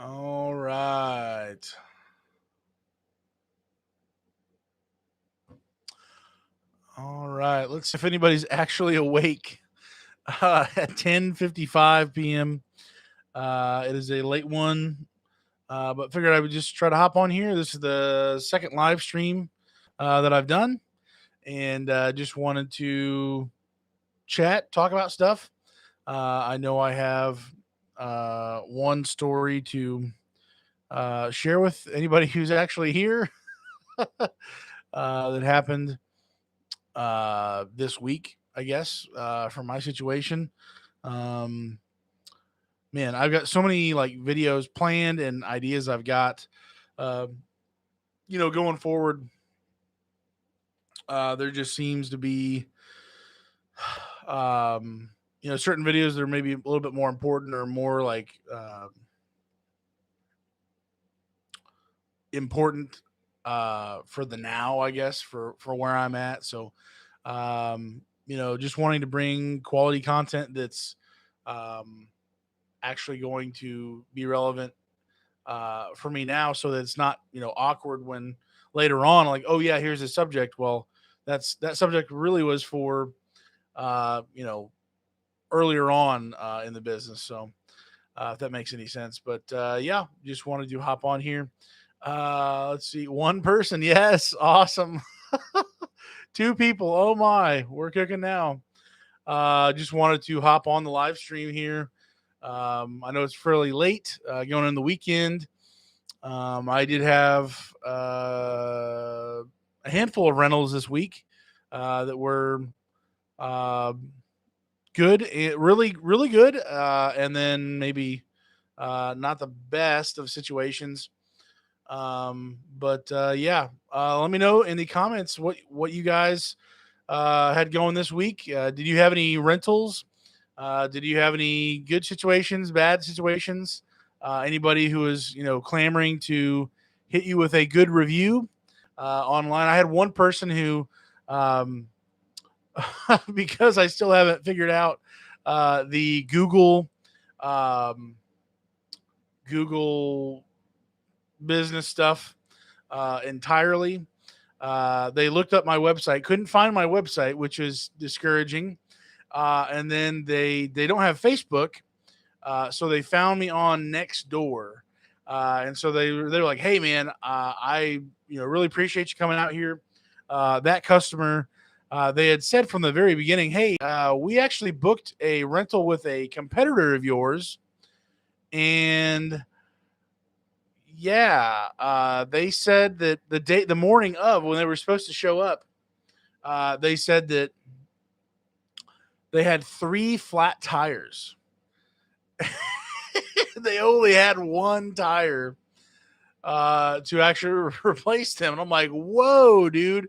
All right. All right. Let's see if anybody's actually awake at 10:55 p.m. It is a late one, but figured I would just try to hop on here. This is the second live stream that I've done, and just wanted to chat, talk about stuff. I know I have one story to share with anybody who's actually here that happened this week, I guess, for my situation. Um, Man, I've got so many like videos planned and ideas I've got, uh, going forward. There just seems to be, certain videos that are maybe a little bit more important or more like important for the now, I guess, for where I'm at. So, just wanting to bring quality content that's um, actually going to be relevant for me now, so that it's not awkward when later on, like, oh yeah, here's a subject. Well, that subject really was for uh, you know earlier on in the business. So if that makes any sense, but yeah, just wanted to hop on here. Let's see, one person, yes, awesome. Two people, oh my, we're cooking now. Just wanted to hop on the live stream here. I know it's fairly late, going in the weekend. I did have a handful of rentals this week that were uh, good, really, really good, and then maybe not the best of situations. But yeah, let me know in the comments what you guys had going this week. Did you have any rentals? Did you have any good situations, bad situations? Anybody who is clamoring to hit you with a good review online? I had one person who, um, because I still haven't figured out the um, Google business stuff entirely. They looked up my website, couldn't find my website, which is discouraging. And then they don't have Facebook, so they found me on Nextdoor. And so they're like, "Hey man, I really appreciate you coming out here." That customer, they had said from the very beginning, "Hey, we actually booked a rental with a competitor of yours," and yeah, they said that the morning of when they were supposed to show up, they said that they had three flat tires. They only had one tire to actually replace them. And I'm like, whoa, dude,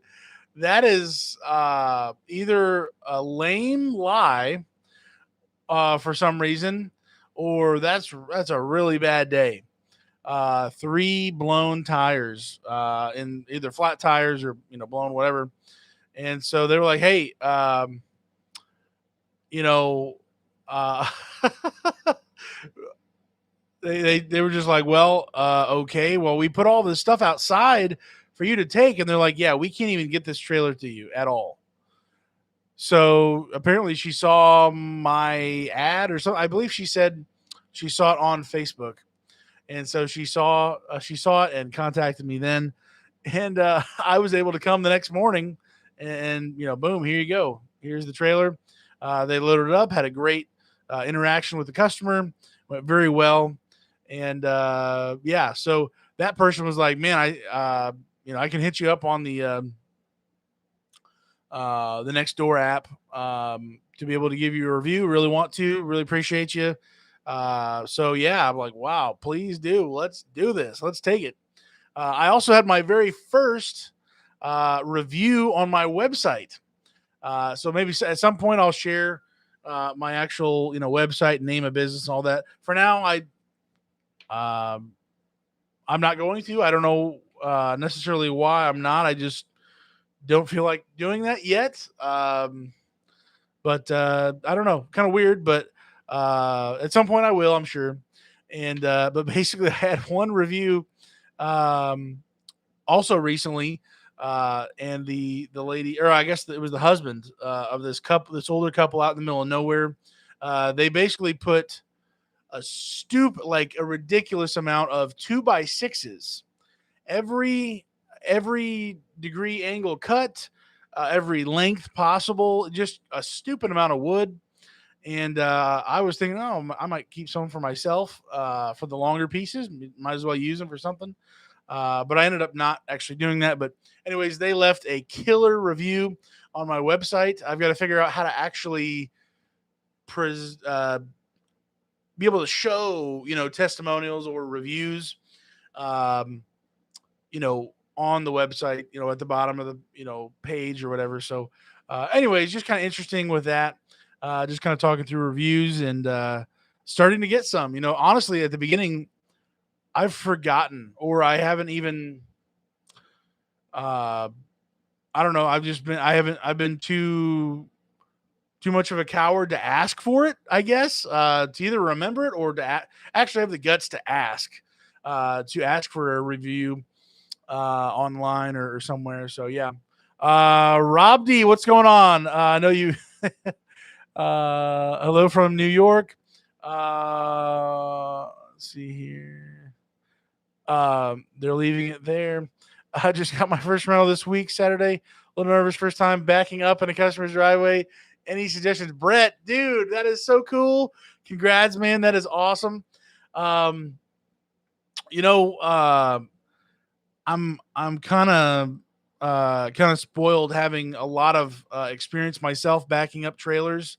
that is either a lame lie for some reason, or that's a really bad day. Three blown tires in either flat tires or blown whatever. And so they were like, hey, you know, uh, they were just like, well, okay, well, we put all this stuff outside for you to take, and they're like, yeah, we can't even get this trailer to you at all. So apparently, she saw my ad or something. I believe she said she saw it on Facebook, and so she saw it and contacted me then, and I was able to come the next morning, and boom, here you go. Here's the trailer. They loaded it up, had a great interaction with the customer, went very well, and yeah, so that person was like, "Man, I can hit you up on the Nextdoor app to be able to give you a review. Really want to, really appreciate you." So yeah, I'm like, wow, please do. Let's do this. Let's take it. I also had my very first review on my website. So maybe at some point I'll share my actual website, name of business, and all that. For now, um, I'm not going to. I don't know necessarily why I'm not. I just don't feel like doing that yet. But I don't know, kind of weird. But at some point I will, I'm sure. And but basically, I had one review um, also recently, and the lady, or I guess it was the husband of this couple, this older couple out in the middle of nowhere. They basically put like a ridiculous amount of 2x6s, every degree angle cut, every length possible, just a stupid amount of wood. And I was thinking, oh, I might keep some for myself for the longer pieces. Might as well use them for something. But I ended up not actually doing that. But anyways, they left a killer review on my website. I've got to figure out how to actually be able to show, testimonials or reviews, um, on the website, at the bottom of the, page or whatever. So, anyways, just kind of interesting with that. Just kind of talking through reviews and starting to get some. Honestly, at the beginning, I've forgotten or I haven't even. Uh, I don't know. I've been too much of a coward to ask for it, I guess, to either remember it or to actually have the guts to ask for a review online or somewhere. So yeah. Rob D, what's going on? I know you. Hello from New York. Let's see here. They're leaving it there. I just got my first rental this week, Saturday. A little nervous, first time backing up in a customer's driveway. Any suggestions, Brett? Dude, that is so cool. Congrats, man. That is awesome. Um, you know, I'm kind of spoiled having a lot of experience myself backing up trailers,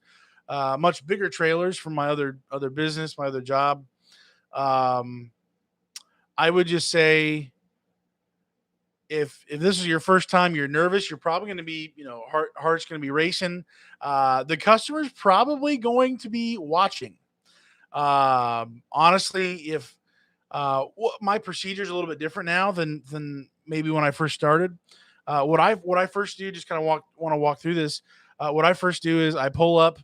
much bigger trailers from my other business, my other job. Um, I would just say if this is your first time, you're nervous, you're probably going to be, heart's going to be racing. The customer's probably going to be watching. Honestly, if my procedure is a little bit different now than maybe when I first started. What I first do, just kind of want to walk through this. What I first do is I pull up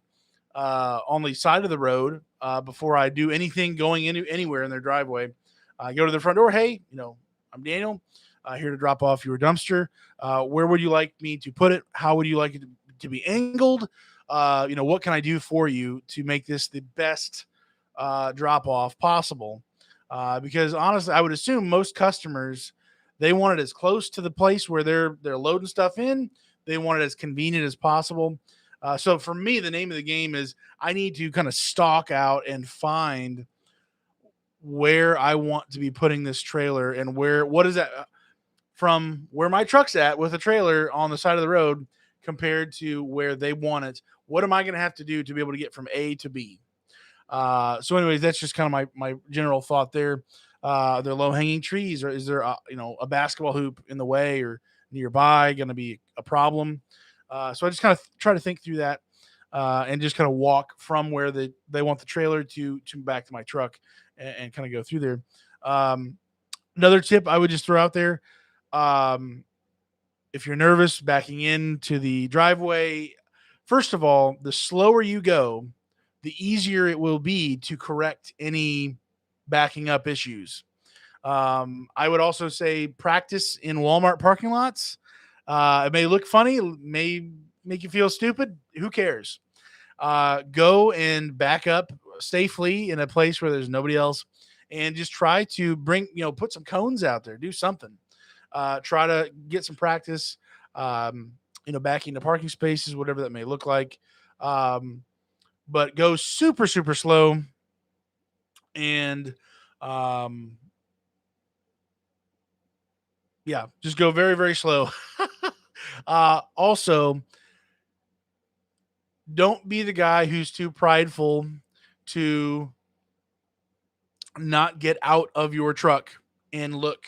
on the side of the road before I do anything going into anywhere in their driveway. I go to the front door. Hey, I'm Daniel. Here to drop off your dumpster. Where would you like me to put it? How would you like it to be angled? What can I do for you to make this the best drop off possible? Because honestly, I would assume most customers, they want it as close to the place where they're loading stuff in. They want it as convenient as possible. So for me, the name of the game is I need to kind of stalk out and find where I want to be putting this trailer and what is that from where my truck's at with a trailer on the side of the road compared to where they want it. What am I going to have to do to be able to get from A to B? So anyways, that's just kind of my general thought there. Are there low hanging trees, or is there a basketball hoop in the way or nearby going to be a problem? So I just kind of try to think through that and just kind of walk from where they want the trailer to back to my truck and kind of go through there. Another tip I would just throw out there: if you're nervous backing into the driveway, first of all, the slower you go, the easier it will be to correct any backing up issues. I would also say practice in Walmart parking lots. It may look funny, may make you feel stupid. Who cares? Go and back up safely in a place where there's nobody else and just try to put some cones out there, do something. Try to get some practice, backing into parking spaces, whatever that may look like. But go super, super slow and, yeah, just go very, very slow. Also, don't be the guy who's too prideful to not get out of your truck and look.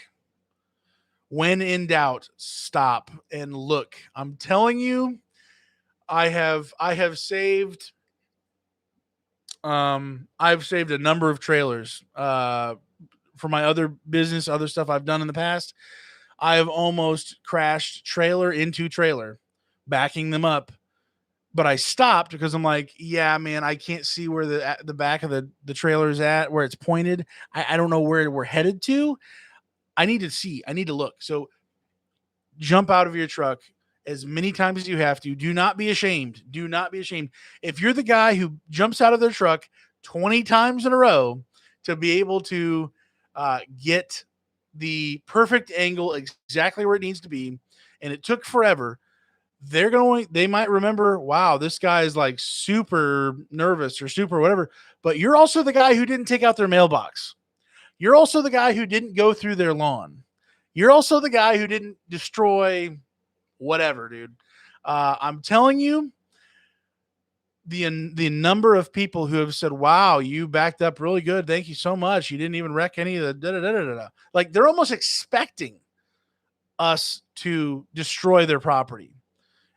When in doubt, stop and look. I'm telling you, I've saved a number of trailers for my other business, other stuff I've done in the past. I have almost crashed trailer into trailer, backing them up but I stopped because I'm like, yeah, man, I can't see where the back of the trailer is at, where it's pointed. I don't know where we're headed to. I need to see. I need to look. So jump out of your truck as many times as you have to. Do not be ashamed. Do not be ashamed. If you're the guy who jumps out of their truck 20 times in a row to be able to get the perfect angle exactly where it needs to be, and it took forever, they might remember, wow, this guy is like super nervous or super whatever. But you're also the guy who didn't take out their mailbox. You're also the guy who didn't go through their lawn. You're also the guy who didn't destroy whatever, dude. I'm telling you, the number of people who have said, "Wow, you backed up really good. Thank you so much. You didn't even wreck any of the da da da da da." Like they're almost expecting us to destroy their property,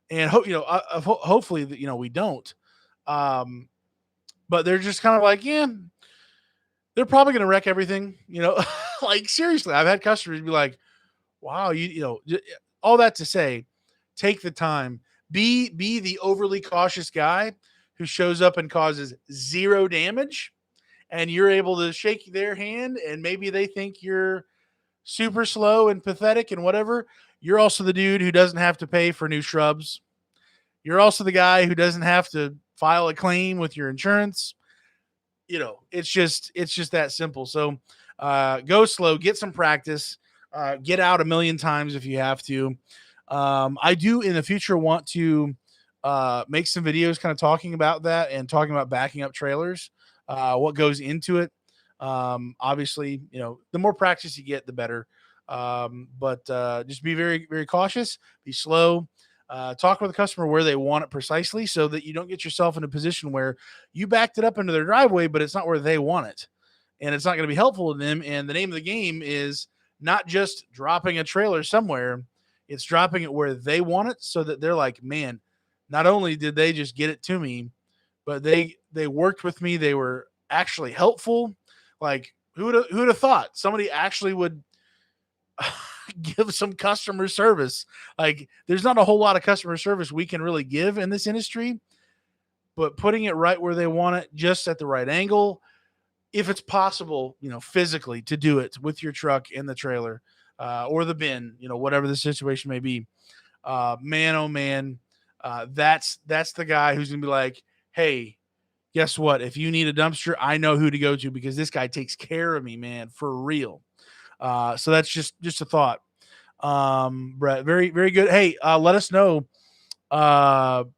and hopefully, we don't. Um, but they're just kind of like, yeah, they're probably going to wreck everything. Like seriously, I've had customers be like, "Wow, all that to say, take the time. Be the overly cautious guy who shows up and causes zero damage, and you're able to shake their hand, and maybe they think you're super slow and pathetic and whatever. You're also the dude who doesn't have to pay for new shrubs. You're also the guy who doesn't have to file a claim with your insurance. It's just that simple. So go slow, get some practice, get out a million times if you have to. I do in the future want to make some videos kind of talking about that and talking about backing up trailers, what goes into it. Obviously, the more practice you get, the better. But just be very, very cautious, be slow, talk with the customer where they want it precisely so that you don't get yourself in a position where you backed it up into their driveway, but it's not where they want it. And it's not going to be helpful to them. And the name of the game is not just dropping a trailer somewhere, it's dropping it where they want it so that they're like, man, not only did they just get it to me, but they worked with me. They were actually helpful. Like who'd have thought somebody actually would give some customer service? Like there's not a whole lot of customer service we can really give in this industry, but putting it right where they want it, just at the right angle, if it's possible, physically to do it with your truck in the trailer or the bin, whatever the situation may be. Man, oh man, that's the guy who's gonna be like, hey, guess what? If you need a dumpster, I know who to go to because this guy takes care of me, man, for real. So that's just a thought. Brett, very, very good. Hey, let us know. So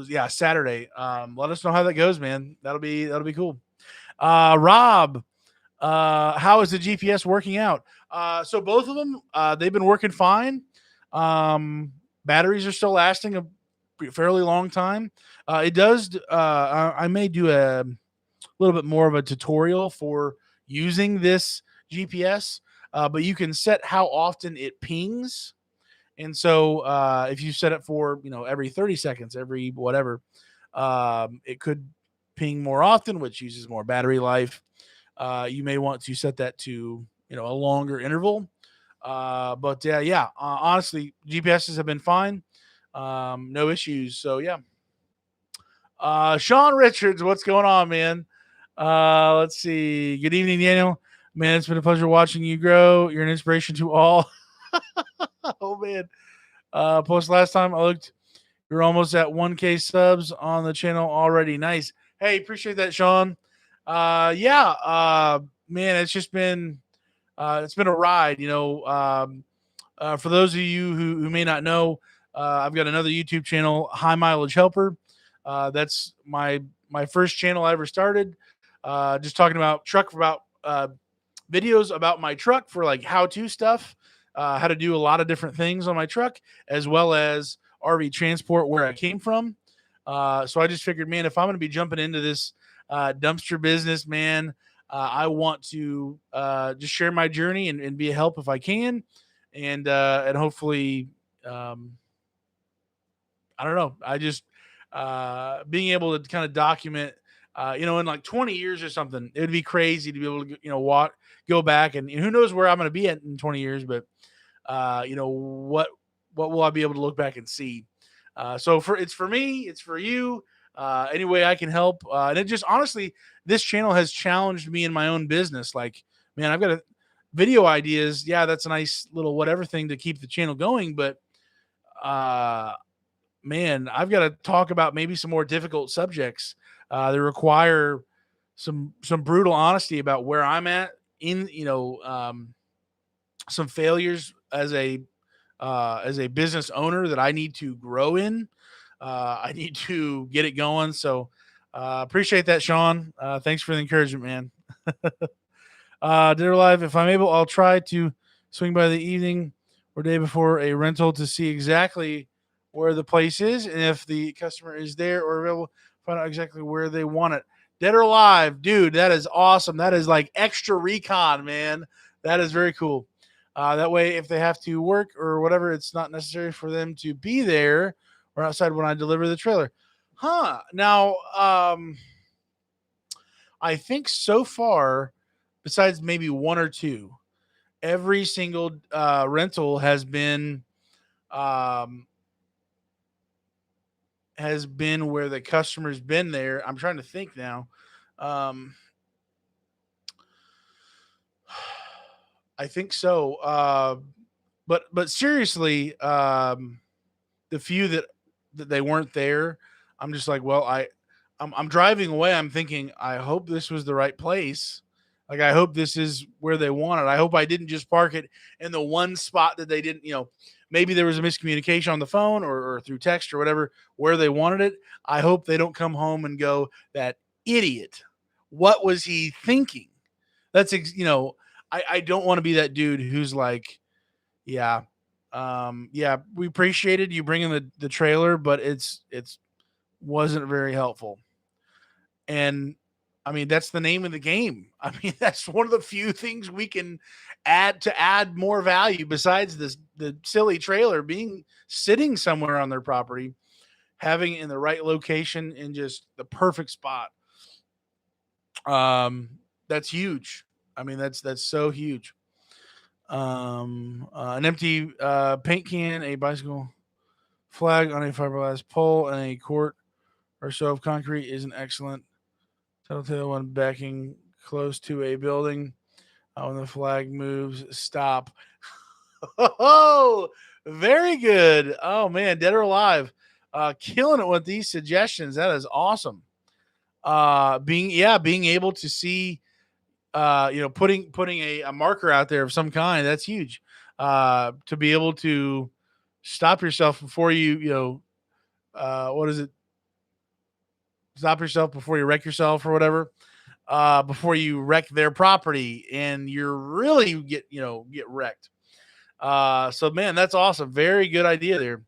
yeah, Saturday. Let us know how that goes, man. That'll be cool. Rob, how is the GPS working out? So both of them, they've been working fine. Batteries are still lasting a fairly long time. It does. I may do a little bit more of a tutorial for using this GPS, but you can set how often it pings. And so if you set it for, every 30 seconds, every whatever, it could ping more often, which uses more battery life. You may want to set that to, a longer interval. But yeah, honestly, GPSs have been fine. No issues. So yeah. Sean Richards, what's going on, man? Let's see. Good evening, Daniel. Man, it's been a pleasure watching you grow. You're an inspiration to all. Oh man. Post last time I looked, you're almost at 1K subs on the channel already. Nice. Hey, appreciate that, Sean. Yeah, man, it's been a ride. For those of you who may not know, I've got another YouTube channel, High Mileage Helper. That's my first channel I ever started. Just talking about videos about my truck for like how-to stuff, how to do a lot of different things on my truck, as well as RV transport where I came from. So I just figured, man, if I'm going to be jumping into this dumpster business, man, I want to just share my journey and be a help if I can, and hopefully, I don't know. I just being able to kind of document, in like 20 years or something, it would be crazy to be able to, go back and who knows where I'm going to be at in 20 years, but what will I be able to look back and see? So it's for me, it's for you. Any way I can help. And it just honestly, this channel has challenged me in my own business. Like, man, I've got video ideas. Yeah, that's a nice little whatever thing to keep the channel going. But uh, man, I've got to talk about maybe some more difficult subjects that require some brutal honesty about where I'm at in some failures as a business owner that I need to grow in. I need to get it going. So appreciate that, Sean. Thanks for the encouragement, man. Dinner Live. If I'm able, I'll try to swing by the evening or day before a rental to see exactly where the place is and if the customer is there or available, find out exactly where they want it. Dead or Alive, dude, that is awesome. That is like extra recon, man. That is very cool. That way, if they have to work or whatever, it's not necessary for them to be there or outside when I deliver the trailer. Huh. Now, I think so far, besides maybe one or two, every single rental um, has been where the customer's been there. I'm trying to think now. Um, I think so. But seriously, the few that they weren't there, I'm just like, well, I'm driving away. I'm thinking, I hope this was the right place. Like, I hope this is where they want it. I hope I didn't just park it in the one spot that they didn't, maybe there was a miscommunication on the phone or through text or whatever where they wanted it. I hope they don't come home and go, that idiot. What was he thinking? That's, I don't want to be that dude who's like, yeah, yeah, we appreciated you bringing the trailer, but it's wasn't very helpful. And I mean, that's the name of the game. I mean, that's one of the few things we can add more value besides the silly trailer being sitting somewhere on their property, having it in the right location in just the perfect spot. Um, that's huge. I mean, that's so huge. An empty paint can, a bicycle flag on a fiberglass pole, and a quart or so of concrete is an excellent telltale when backing close to a building. When the flag moves, stop. Oh, very good. Oh man, Dead or Alive, killing it with these suggestions. That is awesome. Being able to see, putting a marker out there of some kind. That's huge. To be able to stop yourself before what is it? Stop yourself before you wreck yourself or whatever. Before you wreck their property and you're really get wrecked. So man, that's awesome. Very good idea there.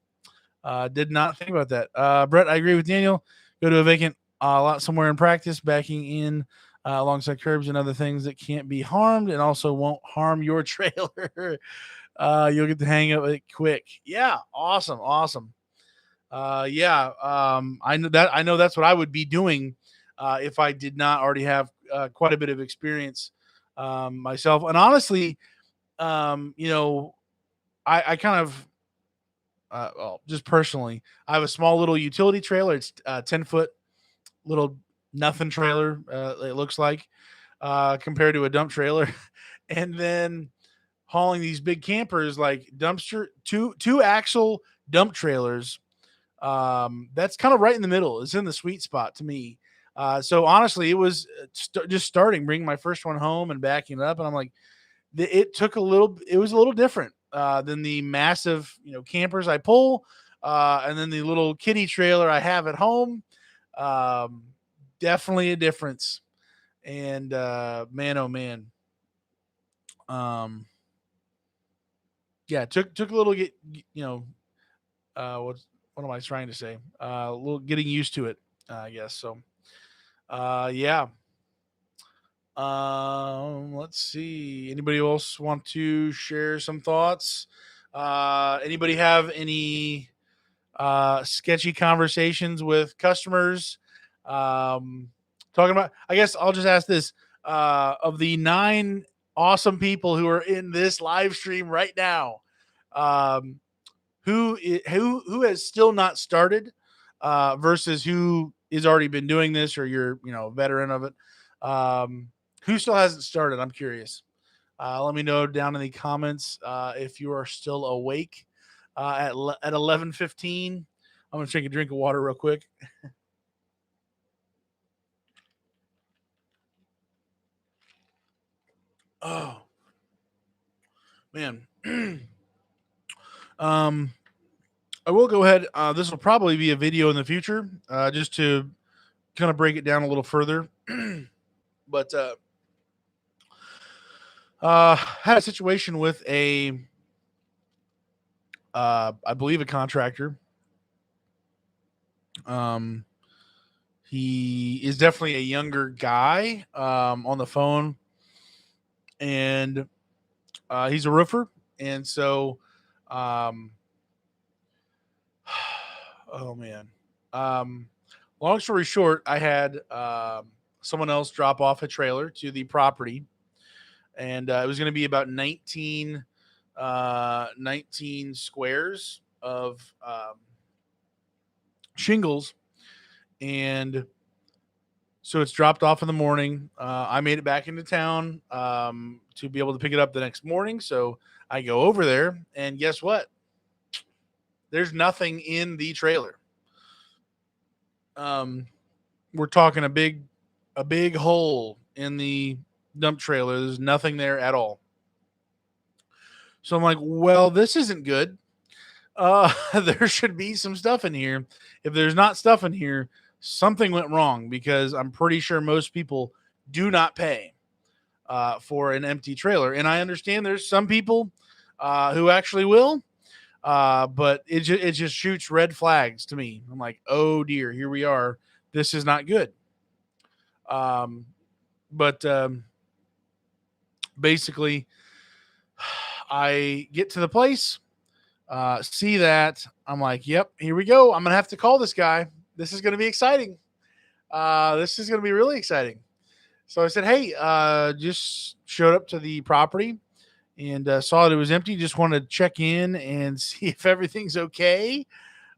Did not think about that. Brett, I agree with Daniel. Go to a vacant lot somewhere in practice, backing in alongside curbs and other things that can't be harmed and also won't harm your trailer. You'll get the hang of it quick. Yeah, awesome, awesome. Yeah, I know that's what I would be doing if I did not already have quite a bit of experience myself. And honestly, I kind of well, just personally, I have a small little utility trailer. It's 10-foot little nothing trailer. It looks like compared to a dump trailer, and then hauling these big campers like dumpster two axle dump trailers. That's kind of right in the middle. It's in the sweet spot to me. So honestly, it was just starting, bringing my first one home and backing it up, and I'm like, it was a little different than the massive, campers I pull, and then the little kitty trailer I have at home. Um, Definitely a difference. And man, oh man, um, yeah, took a little what am I trying to say? A little getting used to it, I guess. So, yeah. Let's see. Anybody else want to share some thoughts? Anybody have any sketchy conversations with customers? Talking about, I guess I'll just ask this: of the 9 awesome people who are in this live stream right now, um, who has still not started versus who has already been doing this, or you're a veteran of it. Um, who still hasn't started? I'm curious. Let me know down in the comments if you are still awake at 11:15. I'm gonna take a drink of water real quick. Oh man. um, I will go ahead. This will probably be a video in the future, just to kind of break it down a little further. But had a situation with I believe a contractor. Um, he is definitely a younger guy on the phone, and he's a roofer, and so, um, oh man, um, long story short, I had someone else drop off a trailer to the property, and it was going to be about 19 squares of shingles, and so it's dropped off in the morning. I made it back into town to be able to pick it up the next morning. So I go over there, and guess what? There's nothing in the trailer. Um, we're talking a big hole in the dump trailer. There's nothing there at all. So I'm like, well, this isn't good. There should be some stuff in here. If there's not stuff in here, something went wrong, because I'm pretty sure most people do not pay for an empty trailer. And I understand there's some people who actually will, but it just shoots red flags to me. I'm like, oh dear, here we are. This is not good. Um, but basically, I get to the place, see that. I'm like, yep, here we go. I'm going to have to call this guy. This is going to be exciting. This is going to be really exciting. So I said, hey, just showed up to the property and saw that it was empty. Just wanted to check in and see if everything's okay.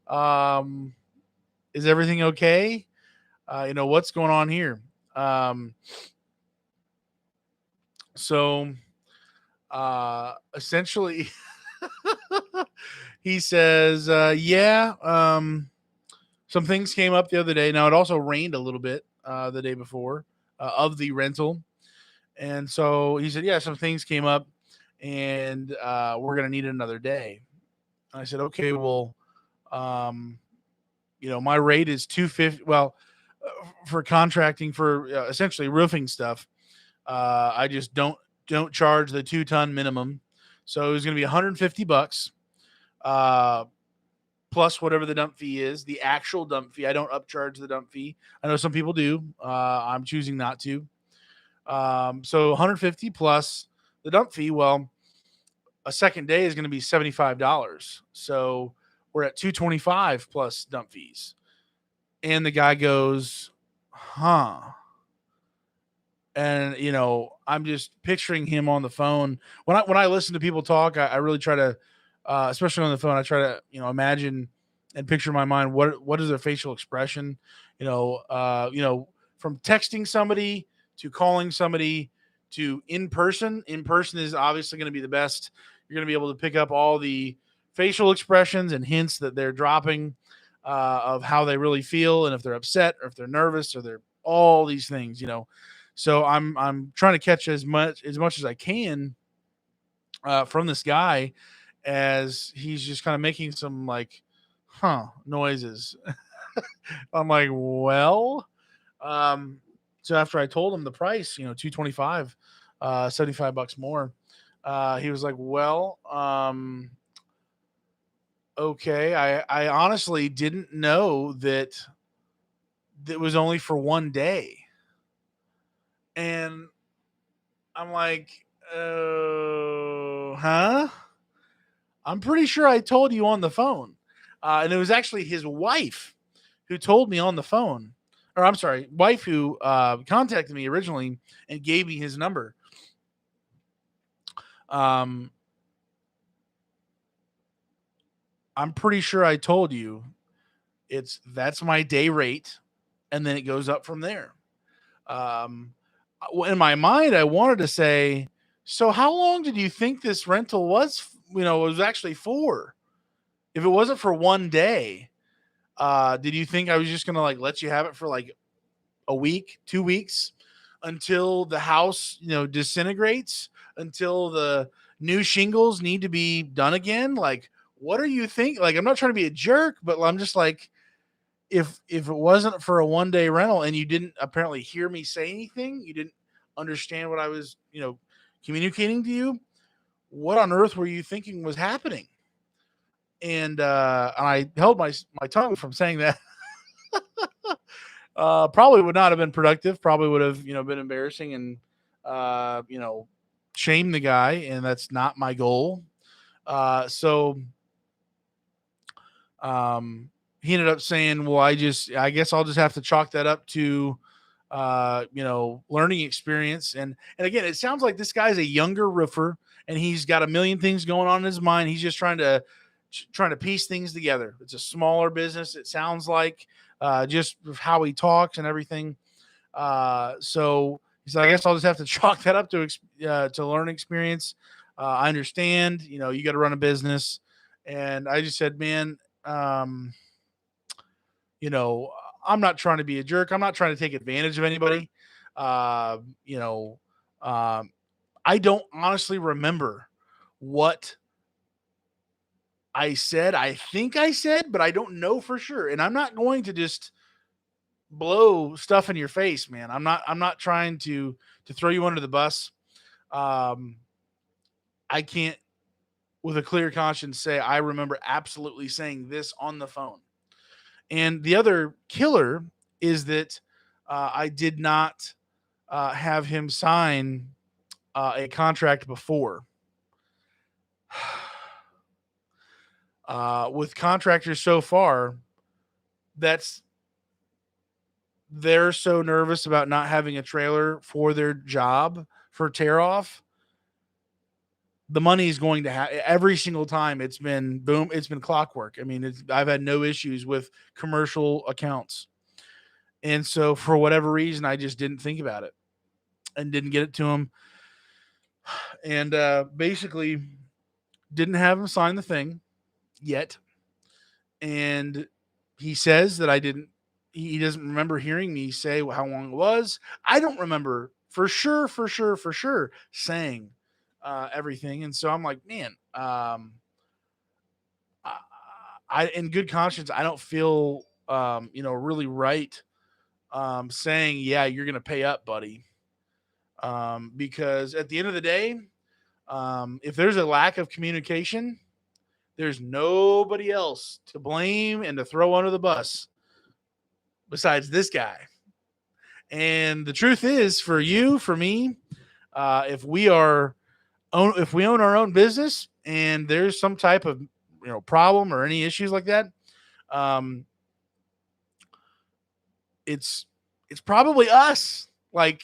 Um, is everything okay? What's going on here? Um, so essentially, he says, yeah, some things came up the other day. Now, it also rained a little bit the day before of the rental. And so he said, yeah, some things came up, and we're going to need another day. And I said, okay, well, um, my rate is 250. Well, for contracting for essentially roofing stuff, I just don't charge the 2-ton minimum. So it was going to be $150 uh, plus whatever the dump fee is, the actual dump fee. I don't upcharge the dump fee. I know some people do. I'm choosing not to. So 150 plus the dump fee. Well, a second day is going to be $75. So we're at 225 plus dump fees. And the guy goes, huh. And I'm just picturing him on the phone. When I listen to people talk, I really try to, especially on the phone, I try to imagine and picture in my mind what is their facial expression. From texting somebody to calling somebody to in person. In person is obviously going to be the best. You're going to be able to pick up all the facial expressions and hints that they're dropping of how they really feel, and if they're upset or if they're nervous or they're all these things. So I'm trying to catch as much as I can from this guy, as he's just kind of making some like noises. I'm like, well, so after I told him the price, 225, $75 more, he was like, well, okay. I honestly didn't know that it was only for one day. And I'm like, huh? I'm pretty sure I told you on the phone. And it was actually his wife who told me on the phone. Or I'm sorry, wife who contacted me originally and gave me his number. Um, I'm pretty sure I told you that's my day rate, and then it goes up from there. Um, in my mind, I wanted to say, so how long did you think this rental was? Was actually for. If it wasn't for one day, did you think I was just gonna like let you have it for like a week, 2 weeks, until the house disintegrates, until the new shingles need to be done again? Like, what are you thinking? Like, I'm not trying to be a jerk, but I'm just like, if it wasn't for a 1 day rental and you didn't apparently hear me say anything, you didn't understand what I was, communicating to you, what on earth were you thinking was happening? And I held my tongue from saying that. Probably would not have been productive. Probably would have, been embarrassing and, uh, you know, shame the guy, and that's not my goal. So um, he ended up saying, "Well, I guess I'll just have to chalk that up to, learning experience." And again, it sounds like this guy's a younger roofer, and he's got a million things going on in his mind. He's just trying to piece things together. It's a smaller business. It sounds like, just how he talks and everything. So he said, I guess I'll just have to chalk that up to learning experience. I understand, you got to run a business. And I just said, man, um, you know, I'm not trying to be a jerk. I'm not trying to take advantage of anybody. Uh, you know, um, I don't honestly remember what I said. I think I said, but I don't know for sure. And I'm not going to just blow stuff in your face, man. I'm not trying to throw you under the bus. Um, I can't with a clear conscience say I remember absolutely saying this on the phone. And the other killer is that I did not have him sign a contract before. With contractors so far, that's they're so nervous about not having a trailer for their job for tear off. The money is going to every single time. It's been boom. It's been clockwork. I mean, I've had no issues with commercial accounts, and so for whatever reason, I just didn't think about it and didn't get it to him, and basically didn't have him sign the thing yet. And he says that I didn't. He doesn't remember hearing me say how long it was. I don't remember for sure saying everything. And so I'm like, man, in good conscience, I don't feel, really right, saying, yeah, you're going to pay up, buddy. Because at the end of the day, if there's a lack of communication, there's nobody else to blame and to throw under the bus besides this guy. And the truth is, for you, for me, if if we own our own business and there's some type of problem or any issues like that, um, it's it's probably us. Like,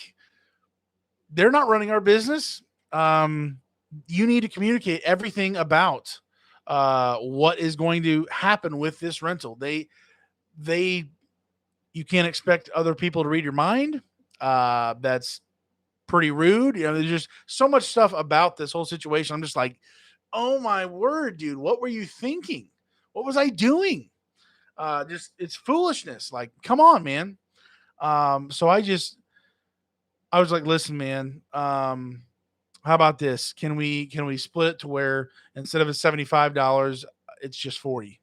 they're not running our business. You need to communicate everything about what is going to happen with this rental. They You can't expect other people to read your mind. That's pretty rude. There's just so much stuff about this whole situation. I'm just like, oh my word, dude, what were you thinking? What was I doing? Just it's foolishness. Like, come on, man. So I was like, listen, man, how about this? Can we split it to where instead of a $75, it's just 40?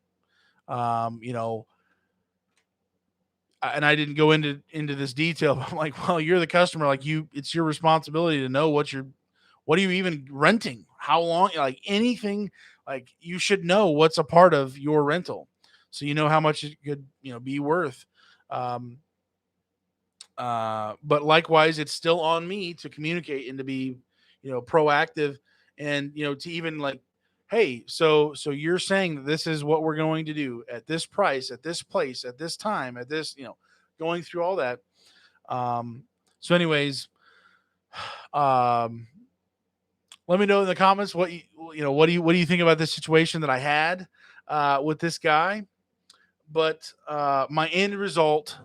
Um, you know, and I didn't go into this detail. I'm like, well, you're the customer. Like, it's your responsibility to know what are you even renting? How long? Like, anything. Like, you should know what's a part of your rental, so you know how much it could be worth. Um, but likewise, it's still on me to communicate and to be, proactive, and to even like, hey, so you're saying that this is what we're going to do at this price, at this place, at this time, at this, going through all that. Um, so, anyways, um, let me know in the comments what you know what do you think about this situation that I had. with this guy. But my end result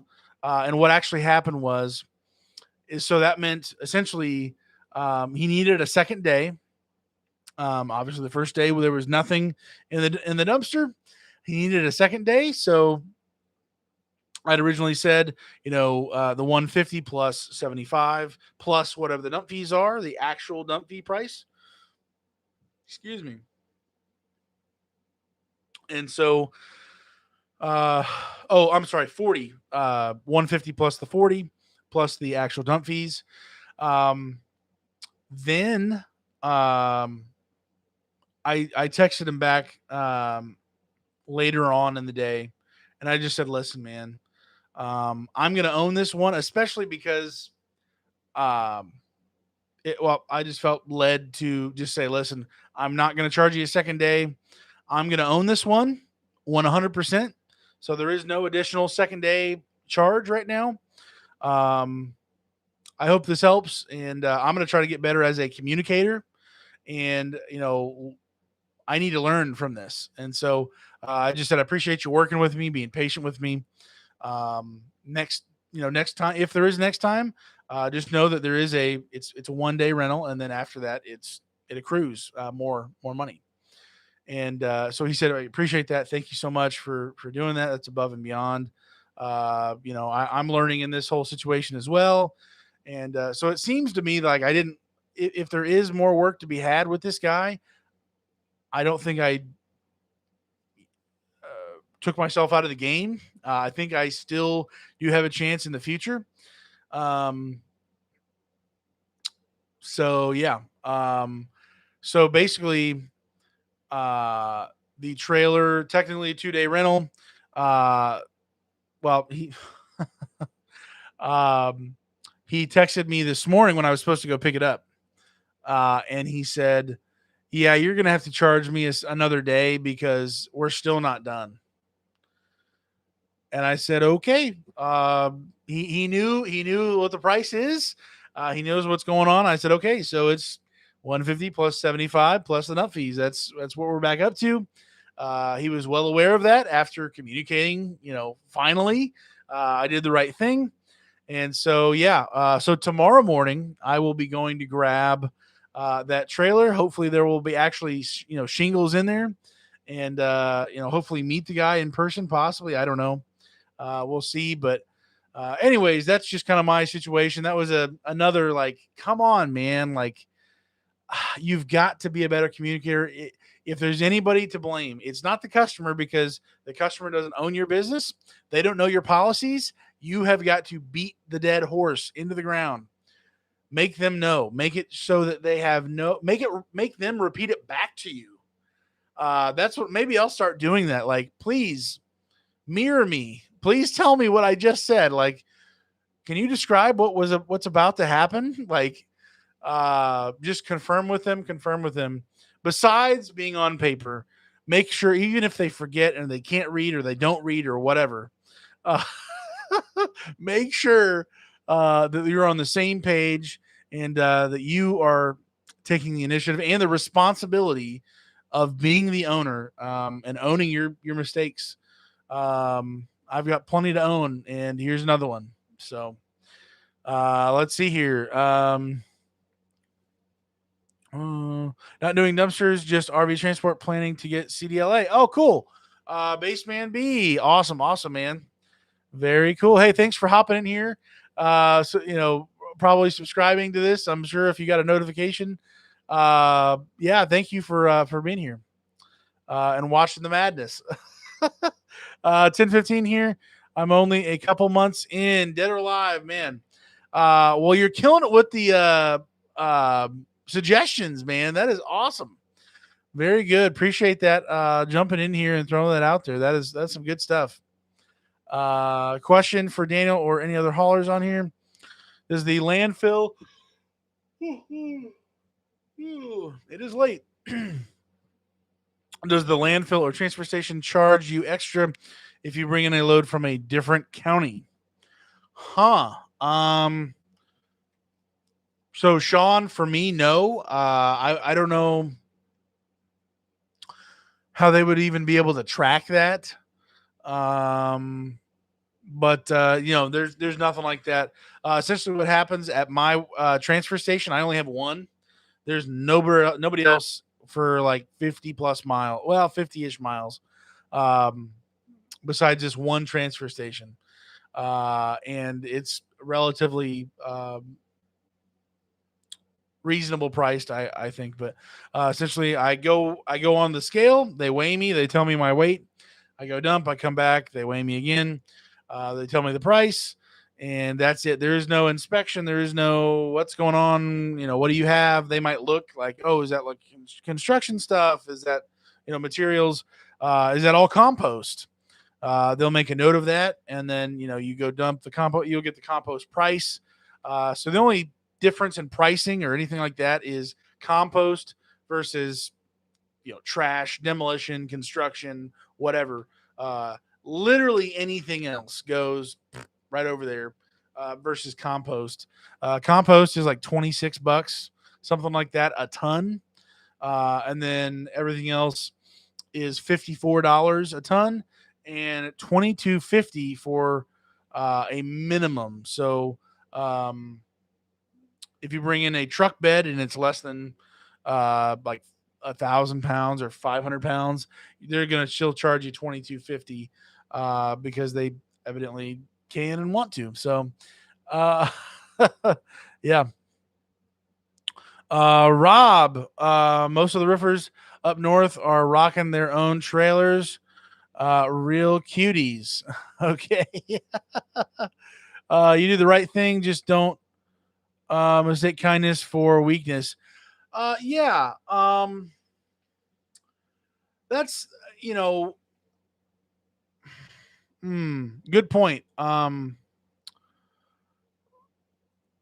and what actually happened is so that meant essentially he needed a second day. Obviously, the first day there was nothing in the dumpster. He needed a second day, so I'd originally said, the 150 plus 75 plus whatever the dump fees are, the actual dump fee price. Excuse me. And so, I'm sorry, 40, 150 plus the 40 plus the actual dump fees. Then, I texted him back, later on in the day, and I just said, listen, man, I'm going to own this one, especially because, um, I just felt led to just say, listen, I'm not going to charge you a second day. I'm going to own this one 100%. So there is no additional second day charge right now. I hope this helps. And I'm going to try to get better as a communicator. And, I need to learn from this. And so I just said, I appreciate you working with me, being patient with me. Next time, if there is next time, just know that it's a 1 day rental. And then after that, it accrues more money. And so he said, I appreciate that. Thank you so much for doing that. That's above and beyond. I'm learning in this whole situation as well. And so it seems to me like if there is more work to be had with this guy, I don't think I took myself out of the game. I think I still do have a chance in the future. So yeah. So basically, the trailer, technically a 2-day rental. Well, he texted me this morning when I was supposed to go pick it up. And he said, yeah, you're going to have to charge me another day because we're still not done. And I said, okay. He knew what the price is. He knows what's going on. I said, okay, so it's 150 plus 75 plus the nut fees. That's what we're back up to. He was well aware of that after communicating, finally, I did the right thing. And so, yeah. So tomorrow morning I will be going to grab that trailer. Hopefully there will be actually, shingles in there, and, hopefully meet the guy in person, possibly. I don't know. We'll see. But anyways, that's just kind of my situation. That was another, like, come on, man. Like, you've got to be a better communicator. If there's anybody to blame, it's not the customer, because the customer doesn't own your business. They don't know your policies. You have got to beat the dead horse into the ground. Make them know. Make it so that they make them repeat it back to you. That's what, maybe I'll start doing that. Like, please mirror me. Please tell me what I just said. Like, can you describe what's about to happen? Like, just confirm with them. Besides being on paper, make sure, even if they forget and they can't read or they don't read or whatever, uh, make sure that you're on the same page, and that you are taking the initiative and the responsibility of being the owner, and owning your mistakes. I've got plenty to own, and here's another one. So let's see here. Not doing dumpsters, just RV transport, planning to get CDLA. Oh, cool. Baseman B. Awesome, man. Very cool. Hey, thanks for hopping in here. So, probably subscribing to this. I'm sure if you got a notification. Yeah, thank you for being here. And watching the madness. 10:15 here. I'm only a couple months in, dead or alive, man. Well, you're killing it with the suggestions, man. That is awesome. Very good. Appreciate that. Jumping in here and throwing that out there. That's some good stuff. Question for Daniel or any other haulers on here. Does the landfill it is late. Does the landfill or transfer station charge you extra if you bring in a load from a different county? Huh. So Sean, for me, no. I don't know how they would even be able to track that. Um, but there's nothing like that. Essentially, what happens at my transfer station, I only have one. There's nobody else for like 50 ish miles, um, besides this one transfer station, and it's relatively reasonable priced, I think. But essentially, I go on the scale. They weigh me. They tell me my weight. I go dump. I come back. They weigh me again. They tell me the price, and that's it. There is no inspection. There is no what's going on. What do you have? They might look like, oh, is that like construction stuff? Is that materials? Is that all compost? They'll make a note of that, and then you go dump the compost. You'll get the compost price. So the only difference in pricing or anything like that is compost versus trash, demolition, construction, whatever. Literally anything else goes right over there versus compost. Compost is like $26, something like that, a ton, and then everything else is $54 a ton and $22.50 for a minimum. So um, if you bring in a truck bed and it's less than like 1,000 pounds or 500 pounds, they're going to still charge you $22.50 because they evidently can and want to. So, uh, yeah. Rob, most of the roofers up north are rocking their own trailers. Real cuties. Okay. You do the right thing. Just don't mistake kindness for weakness. Yeah. That's you know. Good point.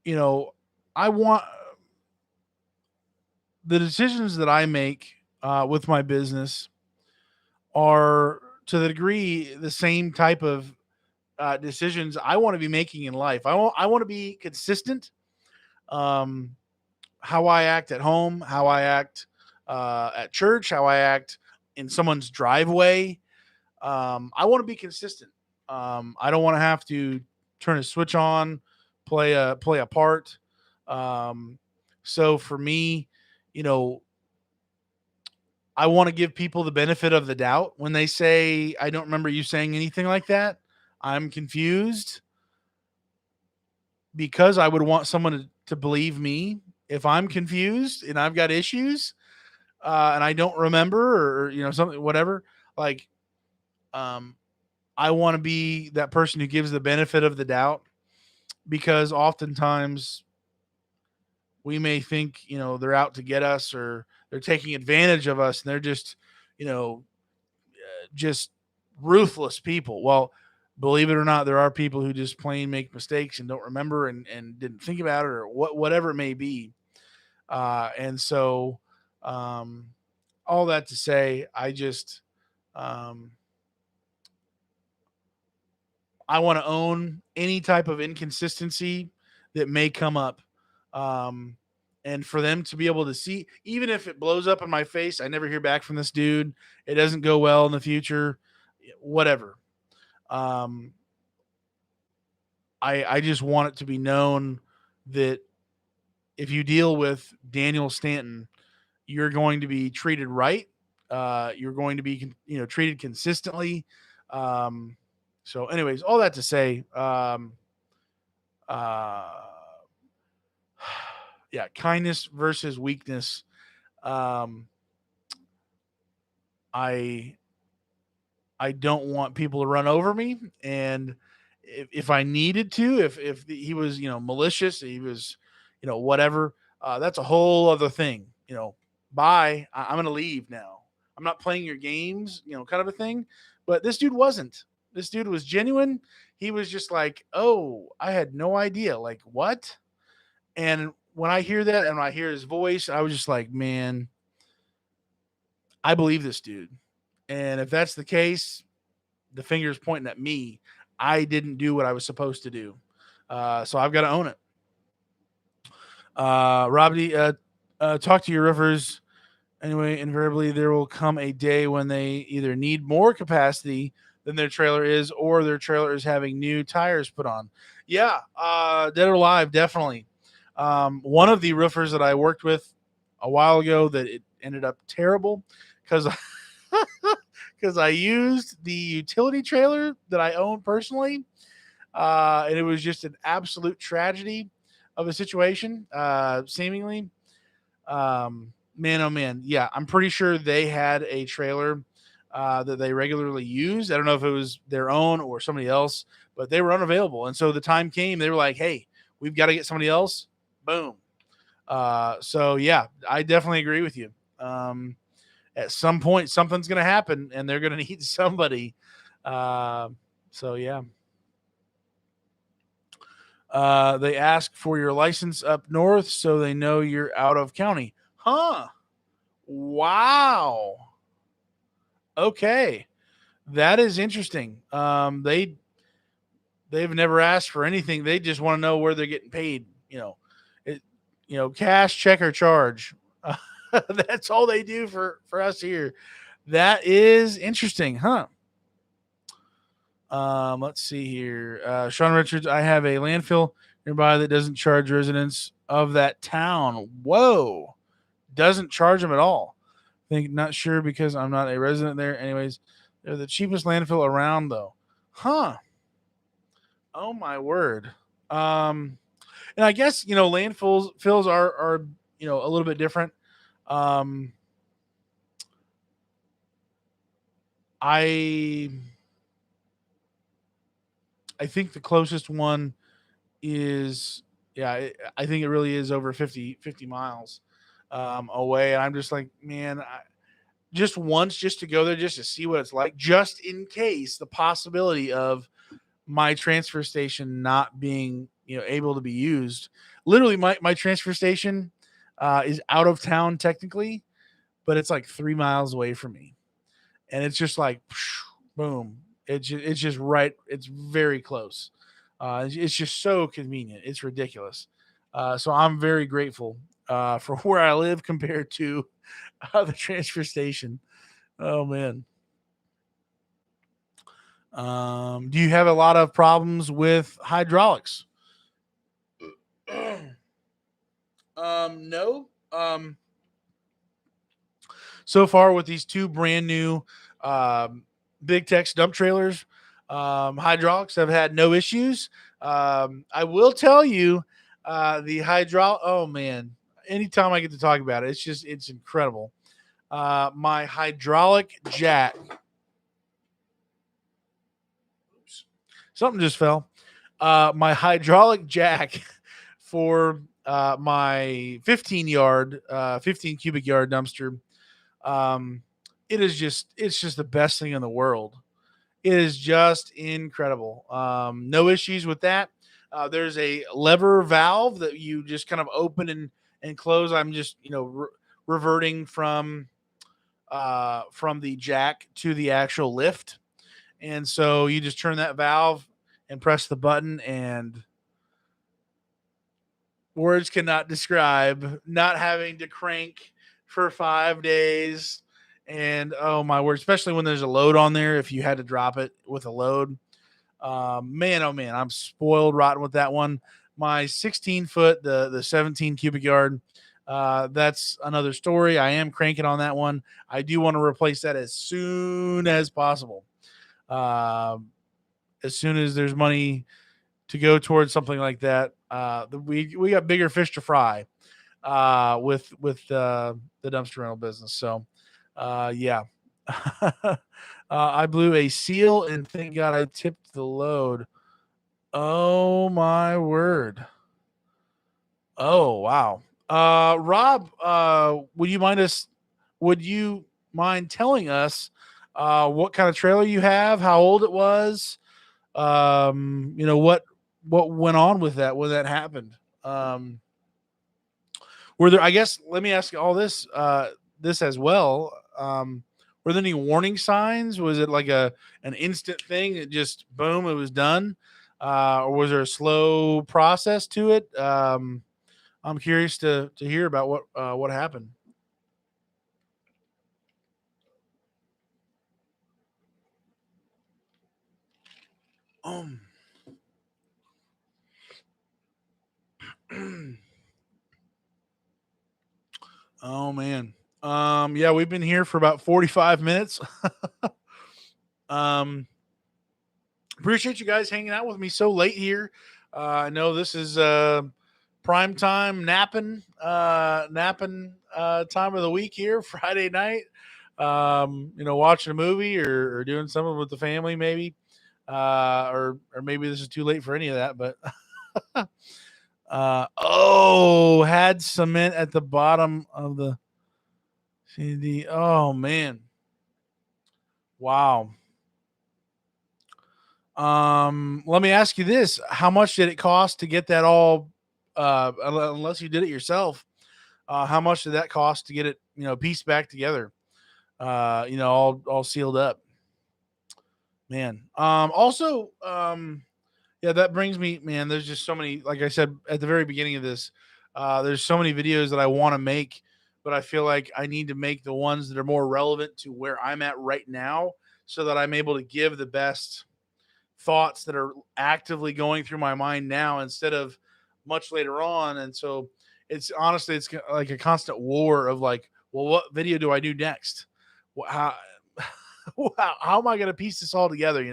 You know, I want the decisions that I make with my business are to the degree the same type of decisions I want to be making in life. I want to be consistent. Um, how I act at home, how I act at church, how I act in someone's driveway. I want to be consistent. I don't want to have to turn a switch on, play a part. Um, so for me, you know, I want to give people the benefit of the doubt when they say, I don't remember you saying anything like that. I'm confused because I would want someone to believe me if I'm confused and I've got issues and I don't remember or something, whatever. Like, um, I want to be that person who gives the benefit of the doubt because oftentimes we may think they're out to get us or they're taking advantage of us and they're you know just ruthless people. Well, believe it or not, there are people who just plain make mistakes and don't remember and didn't think about it or whatever it may be. And so, um, all that to say, um, I want to own any type of inconsistency that may come up. Um, and for them to be able to see, even if it blows up in my face, I never hear back from this dude. It doesn't go well in the future, whatever. Um, I just want it to be known that if you deal with Daniel Stanton, you're going to be treated right. You're going to be, treated consistently. Um, so, anyways, all that to say, uh, yeah, kindness versus weakness. Um, I I don't want people to run over me, and if I needed to, if he was malicious, he was whatever, that's a whole other thing. Bye. I'm gonna leave now. I'm not playing your games, kind of a thing. But this dude wasn't. This dude was genuine. He was just like, oh, I had no idea. Like what? And when I hear that and I hear his voice, I was just like, man, I believe this dude. And if that's the case, the finger's pointing at me. I didn't do what I was supposed to do. So I've got to own it. Robbie, talk to your roofers. Anyway, invariably there will come a day when they either need more capacity than their trailer is, or their trailer is having new tires put on. Yeah, Dead or Alive, definitely. One of the roofers that I worked with a while ago, that it ended up terrible because because I used the utility trailer that I own personally, and it was just an absolute tragedy of a situation, seemingly. Man, oh man, yeah, I'm pretty sure they had a trailer that they regularly use. I don't know if it was their own or somebody else, but they were unavailable, and so the time came. They were like, "Hey, we've got to get somebody else." Boom. So yeah, I definitely agree with you. At some point, something's going to happen, and they're going to need somebody. Uh, so yeah. They ask for your license up north so they know you're out of county. Huh. Wow. Okay. That is interesting. They've never asked for anything. They just want to know where they're getting paid. It, cash, check, or charge. That's all they do for us here. That is interesting, huh? Let's see here. Sean Richards, I have a landfill nearby that doesn't charge residents of that town. Whoa, doesn't charge them at all. Think not sure because I'm not a resident there. Anyways, they're the cheapest landfill around though. Huh. Oh my word. Um, and I guess landfills fills are a little bit different. Um, I I think the closest one is, yeah, I think it really is over 50 miles away. And I'm just like, man, just once, just to go there, just to see what it's like, just in case the possibility of my transfer station not being able to be used. Literally, my transfer station is out of town technically, but it's like 3 miles away from me, and it's just like boom. It's just right. It's very close. It's just so convenient. It's ridiculous. So I'm very grateful for where I live compared to the transfer station. Oh man. Do you have a lot of problems with hydraulics? No. So far with these two brand new um, Big Tex dump trailers, hydraulics have had no issues. I will tell you, the hydraulic. Oh man, anytime I get to talk about it, it's incredible. My hydraulic jack. Oops, something just fell. My hydraulic jack for my 15 cubic yard dumpster. Um, it's just the best thing in the world. It is just incredible. No issues with that. There's a lever valve that you just kind of open and close. I'm just reverting from the jack to the actual lift, and so you just turn that valve and press the button, and words cannot describe not having to crank for 5 days. And oh my word, especially when there's a load on there, if you had to drop it with a load, man, oh man, I'm spoiled rotten with that one. My 16 foot, the 17 cubic yard, that's another story. I am cranking on that one. I do want to replace that as soon as possible. Um, as soon as there's money to go towards something like that, we got bigger fish to fry with the dumpster rental business. So, yeah. I blew a seal and thank God I tipped the load. Oh my word. Oh wow. Rob, would you mind telling us what kind of trailer you have, how old it was? What went on with that when that happened? Um were there, I guess, let me ask you all this as well. Were there any warning signs? Was it like an instant thing? It just boom, it was done, or was there a slow process to it? I'm curious to hear about what happened. Um, oh man. Yeah, we've been here for about 45 minutes. um, appreciate you guys hanging out with me so late here. I know this is prime time napping time of the week here, Friday night. Watching a movie or doing something with the family, maybe. Or maybe this is too late for any of that, but had cement at the bottom of the CD. Oh man. Wow. Let me ask you this: how much did it cost to get that all? Unless you did it yourself, how much did that cost to get it, pieced back together? All sealed up. Man. Yeah, that brings me, man. There's just so many. Like I said at the very beginning of this, there's so many videos that I want to make, but I feel like I need to make the ones that are more relevant to where I'm at right now, so that I'm able to give the best thoughts that are actively going through my mind now instead of much later on. And so it's honestly, it's like a constant war of like, well, what video do I do next? How, how am I going to piece this all together?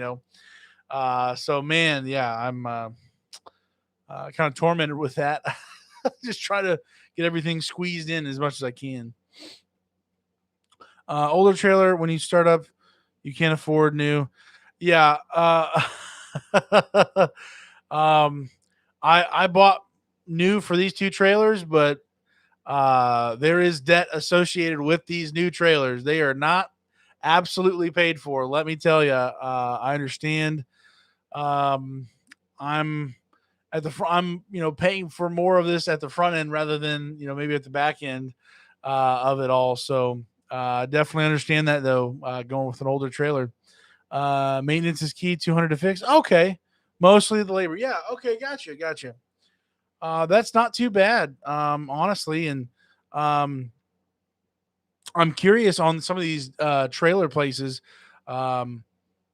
So man, yeah, I'm kind of tormented with that. Just try to get everything squeezed in as much as I can. Older trailer, when you start up, you can't afford new. Yeah. um, I bought new for these two trailers, but there is debt associated with these new trailers. They are not absolutely paid for. Let me tell you. I understand. Um, I'm at the front. I'm paying for more of this at the front end rather than maybe at the back end of it all. So definitely understand that though. Going with an older trailer. Maintenance is key. 200 to fix. Okay, mostly the labor. Yeah. Okay. Gotcha. That's not too bad, honestly. And um, I'm curious on some of these trailer places. Um,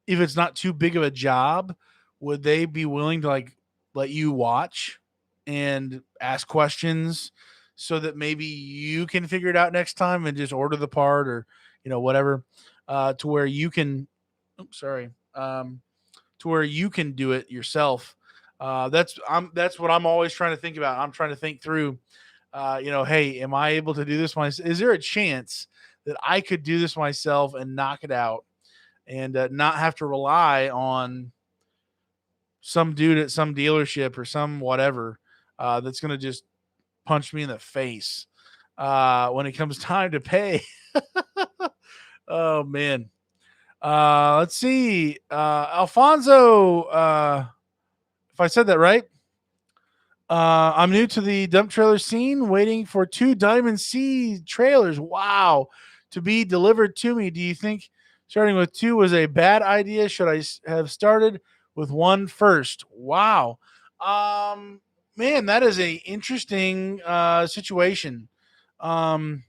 if it's not too big of a job, would they be willing to like let you watch and ask questions so that maybe you can figure it out next time and just order the part or whatever, to where you can. Oops, sorry. To where you can do it yourself. That's what I'm always trying to think about. I'm trying to think through. Hey, am I able to do this myself? Is there a chance that I could do this myself and knock it out and not have to rely on some dude at some dealership or some whatever that's going to just punch me in the face when it comes time to pay? Oh man. Let's see. Alfonso, if I said that right. I'm new to the dump trailer scene, waiting for 2 Diamond C trailers. Wow, to be delivered to me. Do you think starting with 2 was a bad idea? Should I have started with 1 first? Wow, um, man, that is a interesting situation. Um,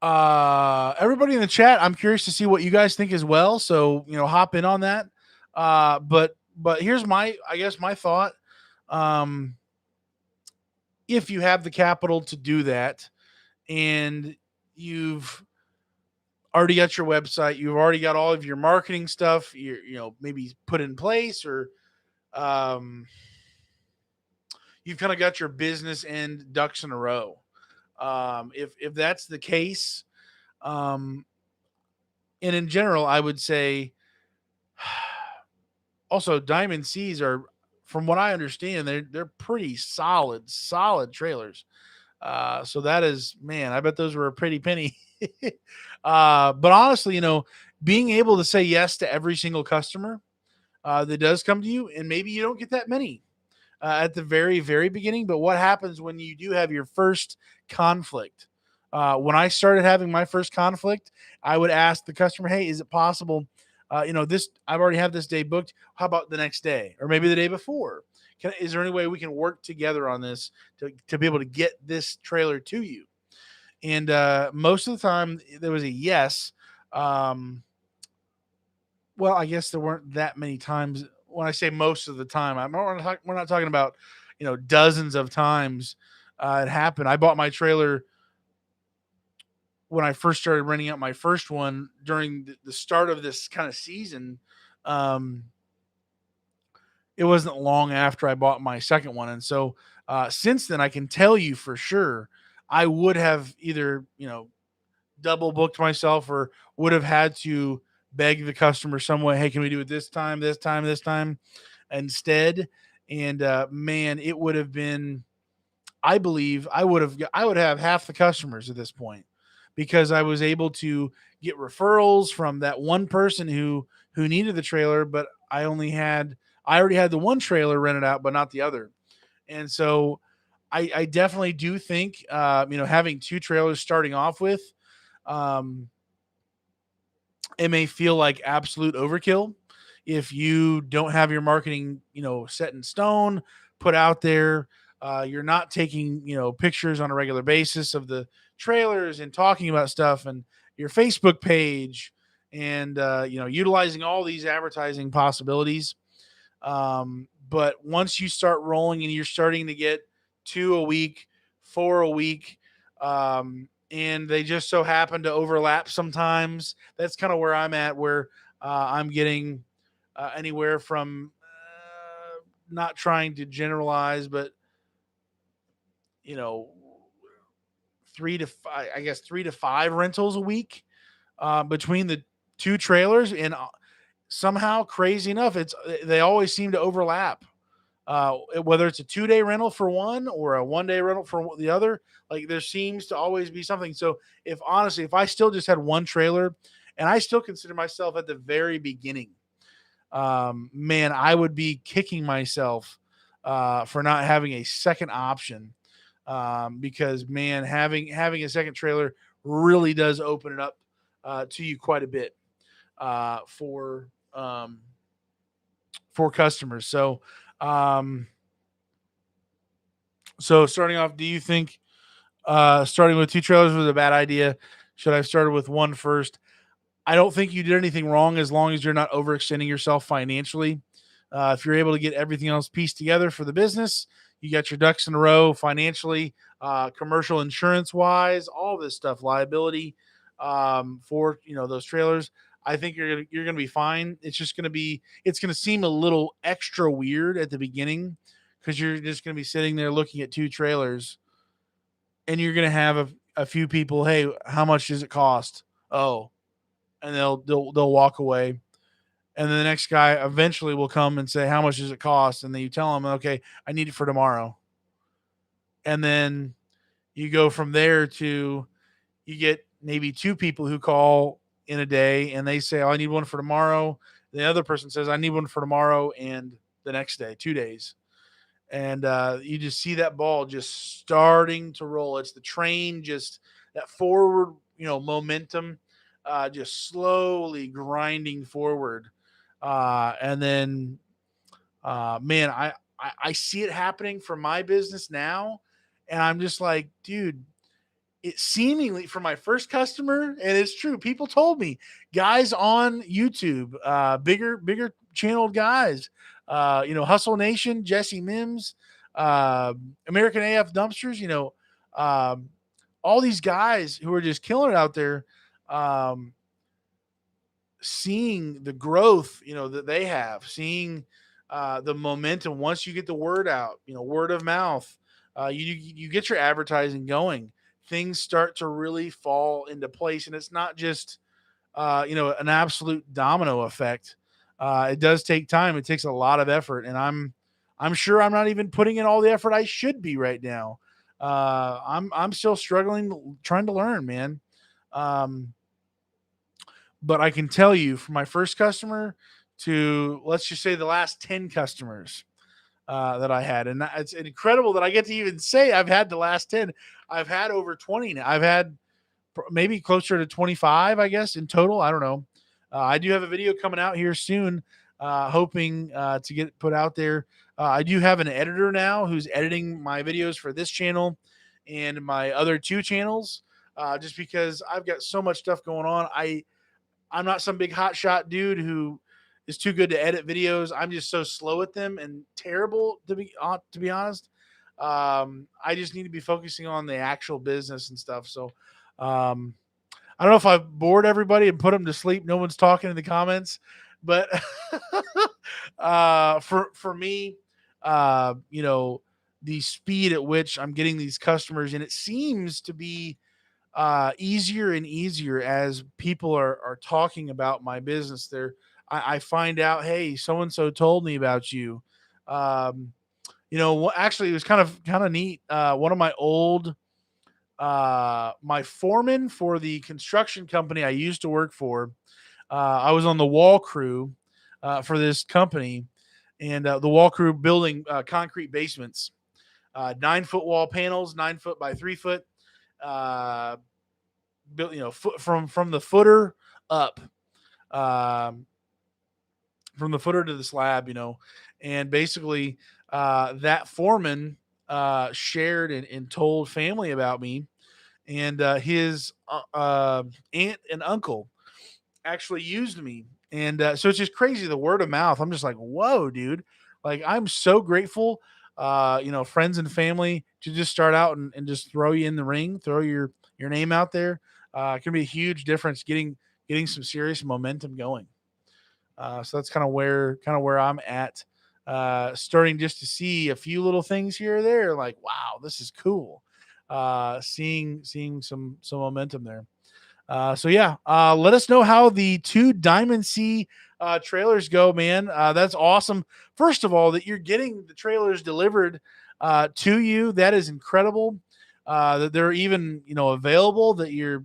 Everybody in the chat, I'm curious to see what you guys think as well. So hop in on that. But here's I guess my thought. Um, if you have the capital to do that and you've already got your website, you've already got all of your marketing stuff, maybe put in place, or um, you've kind of got your business and ducks in a row. If that's the case, um, and in general, I would say also Diamond C's are, from what I understand, they're pretty solid trailers. So that is, man, I bet those were a pretty penny. But honestly, being able to say yes to every single customer that does come to you, and maybe you don't get that many at the very, very beginning, but what happens when you do have your first conflict? When I started having my first conflict, I would ask the customer, "Hey, is it possible? This I've already have this day booked. How about the next day, or maybe the day before? Is there any way we can work together on this to be able to get this trailer to you?" And most of the time, there was a yes. Um, well, I guess there weren't that many times. When I say most of the time, we're not talking about, dozens of times it happened. I bought my trailer when I first started renting out my first one during the start of this kind of season. Um, it wasn't long after I bought my second one, and so since then, I can tell you for sure I would have either double booked myself or would have had to beg the customer some way. Hey, can we do it this time, this time, this time instead? And man, it would have been. I believe I would have half the customers at this point because I was able to get referrals from that one person who needed the trailer, but I already had the one trailer rented out, but not the other. And so I definitely do think having two trailers starting off with, um, it may feel like absolute overkill if you don't have your marketing, set in stone, put out there. You're not taking, pictures on a regular basis of the trailers and talking about stuff and your Facebook page and, utilizing all these advertising possibilities. But once you start rolling and you're starting to get two a week, four a week, and they just so happen to overlap sometimes, that's kind of where I'm at, where I'm getting anywhere from not trying to generalize, but you know, I guess 3 to 5 rentals a week between the two trailers, and somehow, crazy enough, they always seem to overlap. Whether it's a 2-day rental for one or a 1-day rental for the other, like there seems to always be something. So if I still just had one trailer, and I still consider myself at the very beginning, man, I would be kicking myself for not having a second option. Because man, having a second trailer really does open it up to you quite a bit uh, for um, for customers. Um, so starting off, do you think starting with two trailers was a bad idea? Should I have started with one first? I don't think you did anything wrong as long as you're not overextending yourself financially. If you're able to get everything else pieced together for the business, you got your ducks in a row financially, commercial insurance wise, all this stuff, liability for those trailers. I think you're gonna be fine. It's gonna seem a little extra weird at the beginning because you're just gonna be sitting there looking at two trailers, and you're gonna have a few people. Hey, how much does it cost? Oh, and they'll walk away. And then the next guy eventually will come and say, "How much does it cost?" And then you tell them, "Okay, I need it for tomorrow." And then you go from there to you get maybe two people who call in a day and they say, "Oh, I need one for tomorrow." The other person says, "I need one for tomorrow," and the next day, 2 days, and you just see that ball just starting to roll. It's the train, just that forward, momentum, just slowly grinding forward, and then, man, I see it happening for my business now, and I'm just like, dude, it seemingly for my first customer, and it's true. People told me, guys on YouTube, bigger channeled guys, Hustle Nation, Jesse Mims, uh, American AF Dumpsters, um, all these guys who are just killing it out there, um, seeing the growth, that they have, seeing the momentum once you get the word out, word of mouth, you get your advertising going, things start to really fall into place, and it's not just an absolute domino effect. It does take time. It takes a lot of effort, and I'm sure I'm not even putting in all the effort I should be right now. I'm still struggling, trying to learn, man. Um, but I can tell you from my first customer to, let's just say, the last 10 customers that I had. And it's incredible that I get to even say I've had the last 10. I've had over 20 now. I've had maybe closer to 25, I guess, in total. I don't know. I do have a video coming out here soon, hoping to get it put out there. I do have an editor now who's editing my videos for this channel and my other two channels, just because I've got so much stuff going on. I'm not some big hotshot dude who is too good to edit videos. I'm just so slow at them and terrible to be honest. I just need to be focusing on the actual business and stuff. So um, I don't know if I've bored everybody and put them to sleep. No one's talking in the comments, but for me, you know, the speed at which I'm getting these customers, and it seems to be easier and easier as people are talking about my business. I find out, hey, so and so told me about you. Um, actually, it was kind of neat. One of my old my foreman for the construction company I used to work for. I was on the wall crew for this company, and the wall crew building concrete basements, 9 foot wall panels, 9 foot by 3 foot, uh, built from the footer up, um, from the footer to the slab, and basically that foreman shared and told family about me, and his aunt and uncle actually used me. And so it's just crazy, the word of mouth. I'm just like, whoa, dude. Like, I'm so grateful, friends and family to just start out and just throw you in the ring, throw your name out there. It can be a huge difference getting some serious momentum going. So that's kind of where I'm at. Starting just to see a few little things here or there, like, wow, this is cool. Seeing some momentum there. So yeah, let us know how the two Diamond C trailers go, man. That's awesome. First of all, that you're getting the trailers delivered to you, that is incredible. That they're even available. That you're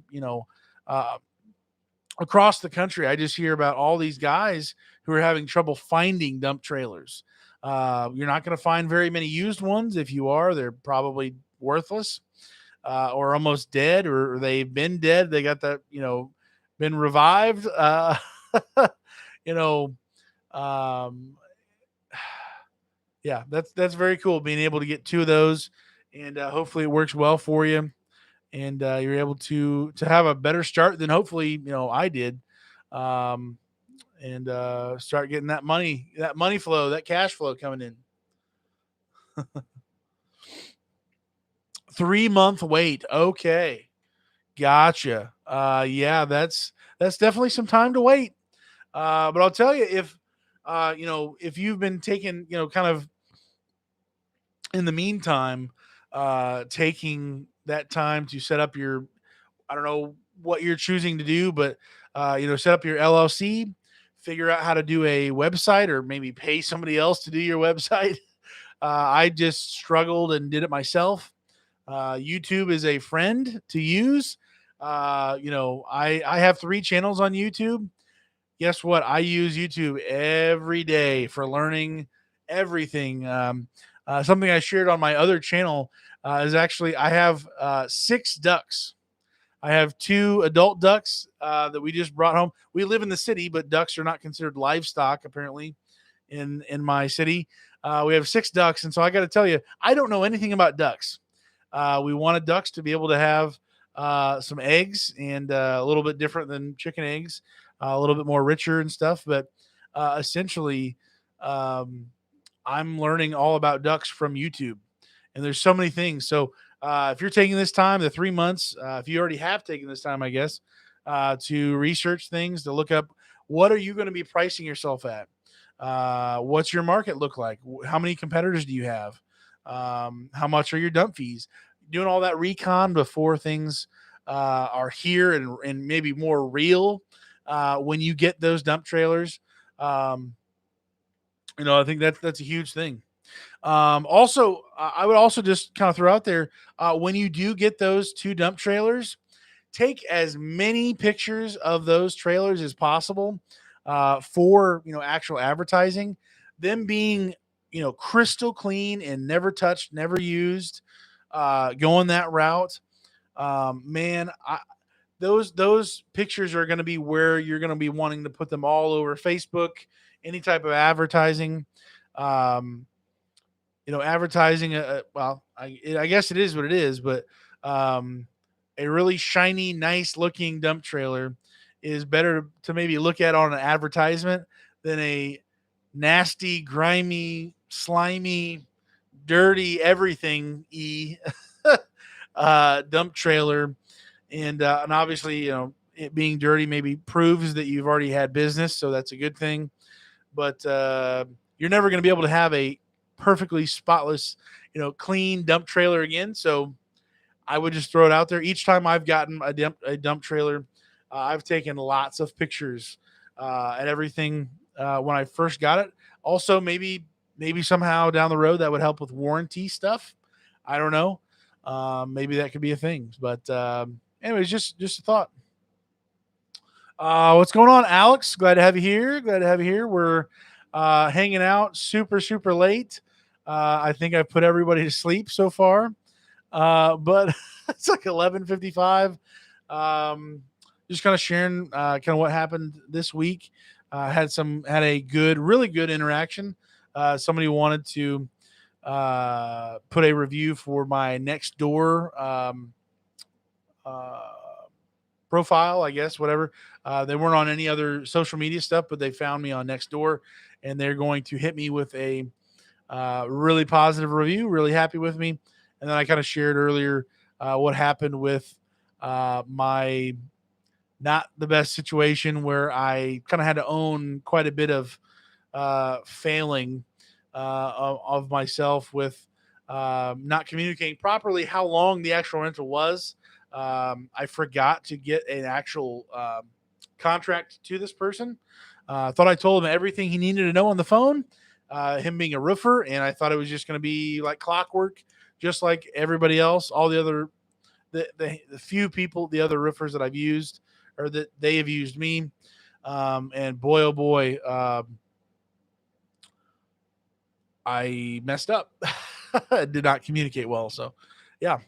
uh, across the country. I just hear about all these guys who are having trouble finding dump trailers. You're not going to find very many used ones. If you are, they're probably worthless or almost dead, or they've been dead. They got that, been revived. You know, um, yeah, that's very cool. Being able to get two of those, and hopefully it works well for you, and you're able to have a better start than hopefully I did, um, and start getting that money flow, that cash flow coming in. 3 month wait. Okay. Gotcha. Yeah, that's definitely some time to wait. But I'll tell you, if you've been taking, kind of in the meantime, taking that time to set up your, I don't know what you're choosing to do, but set up your LLC, figure out how to do a website, or maybe pay somebody else to do your website. I just struggled and did it myself. YouTube is a friend to use. I have 3 channels on YouTube. Guess what? I use YouTube every day for learning everything. Something I shared on my other channel is actually I have 6 ducks. I have 2 adult ducks that we just brought home. We live in the city, but ducks are not considered livestock apparently in my city. We have 6 ducks, and so I got to tell you, I don't know anything about ducks. We wanted ducks to be able to have some eggs, and a little bit different than chicken eggs, a little bit more richer and stuff. But essentially, um, I'm learning all about ducks from YouTube, and there's so many things. So if you're taking this time, the 3 months, if you already have taken this time, I guess, to research things, to look up what are you going to be pricing yourself at? What's your market look like? How many competitors do you have? How much are your dump fees? Doing all that recon before things are here and maybe more real when you get those dump trailers. Um, I think that's a huge thing. Also, I would also just kind of throw out there when you do get those 2 dump trailers, take as many pictures of those trailers as possible for actual advertising. Them being crystal clean and never touched, never used, going that route. Man, those pictures are going to be where you're going to be wanting to put them all over Facebook, any type of advertising. Um, advertising. Well, I guess it is what it is, but um, a really shiny, nice looking dump trailer is better to maybe look at on an advertisement than a nasty, grimy, slimy, dirty everything dump trailer. And obviously, it being dirty maybe proves that you've already had business, so that's a good thing. But you're never going to be able to have a perfectly spotless, clean dump trailer again. So I would just throw it out there. Each time I've gotten a dump trailer, I've taken lots of pictures and everything when I first got it. Also, maybe somehow down the road that would help with warranty stuff. I don't know. Maybe that could be a thing. But anyways, just a thought. What's going on, Alex? Glad to have you here. Glad to have you here. We're hanging out super, super late. I think I've put everybody to sleep so far. But it's like 11:55. Just kind of sharing kind of what happened this week. Had a really good interaction. Somebody wanted to put a review for my next door uh, profile, I guess, whatever. They weren't on any other social media stuff, but they found me on Nextdoor, and they're going to hit me with a really positive review. Really happy with me. And then I kind of shared earlier what happened with my not the best situation where I kind of had to own quite a bit of failing of myself with not communicating properly how long the actual rental was. I forgot to get an actual contract to this person. I thought I told him everything he needed to know on the phone, him being a roofer, and I thought it was just going to be like clockwork, just like everybody else. All the other, the few people, the other roofers that I've used, or that they have used me. And boy, oh boy, I messed up. Did not communicate well. So, yeah.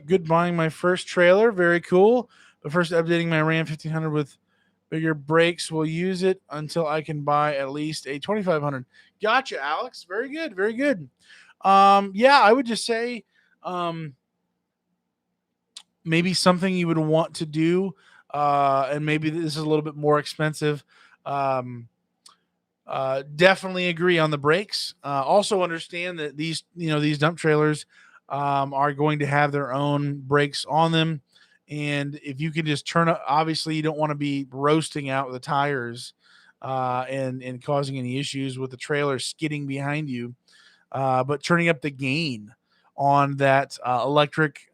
Good buying my first trailer. Very cool. But first, updating my Ram 1500 with bigger brakes. Will use it until I can buy at least a 2500. Gotcha, Alex. Very good. Very good. Yeah, I would just say, maybe something you would want to do, and maybe this is a little bit more expensive. Um, Definitely agree on the brakes. Also understand that these dump trailers are going to have their own brakes on them, and if you can just turn up, obviously you don't want to be roasting out the tires and causing any issues with the trailer skidding behind you. But turning up the gain on that electric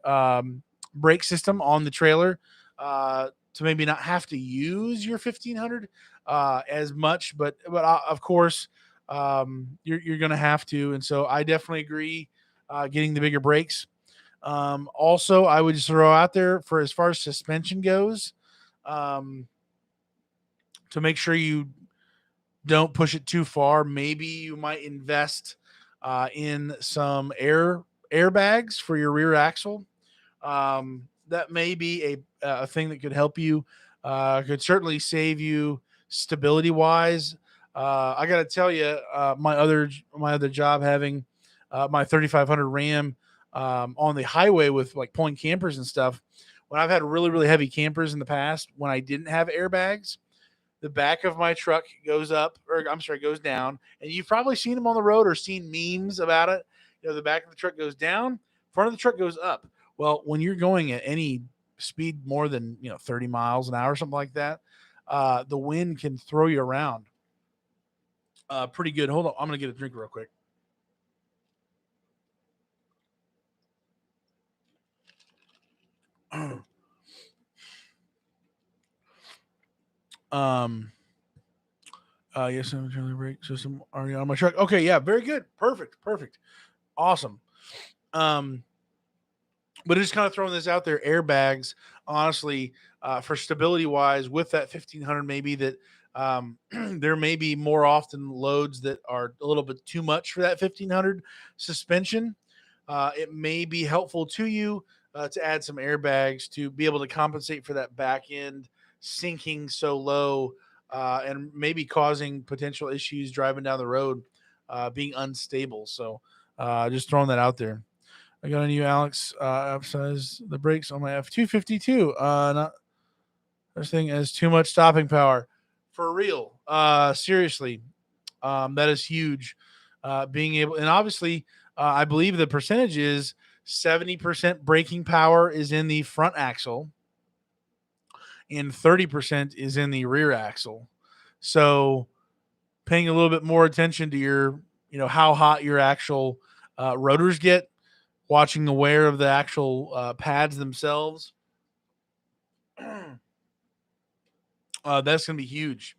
brake system on the trailer to maybe not have to use your 1500 as much, but of course you're going to have to, and so I definitely agree getting the bigger brakes. Also, I would just throw out there for as far as suspension goes, um, to make sure you don't push it too far. Maybe you might invest in some airbags for your rear axle. That may be a thing that could help you. Could certainly save you stability wise. I got to tell you, my other job, having my 3500 Ram on the highway with like pulling campers and stuff. When I've had really heavy campers in the past, when I didn't have airbags, the back of my truck goes up, or I'm sorry, goes down. And you've probably seen them on the road or seen memes about it. The back of the truck goes down, front of the truck goes up. Well, when you're going at any speed more than 30 miles an hour, something like that, the wind can throw you around pretty good. Hold on, I'm gonna get a drink real quick. um, yes, I'm trying to brake system already on my truck. Okay, yeah, very good, perfect, awesome. Um, but just kind of throwing this out there, airbags, honestly, for stability wise, with that 1500, maybe that there may be more often loads that are a little bit too much for that 1500 suspension. It may be helpful to you to add some airbags to be able to compensate for that back end sinking so low, and maybe causing potential issues driving down the road, being unstable. So just throwing that out there. I got a new Alex. Emphasize the brakes on my F252. Not This thing has too much stopping power. For real. Seriously. That is huge. Being able, and obviously, I believe the percentage is 70% braking power is in the front axle and 30% is in the rear axle. So paying a little bit more attention to your, how hot your actual rotors get, watching the wear of the actual pads themselves. That's going to be huge.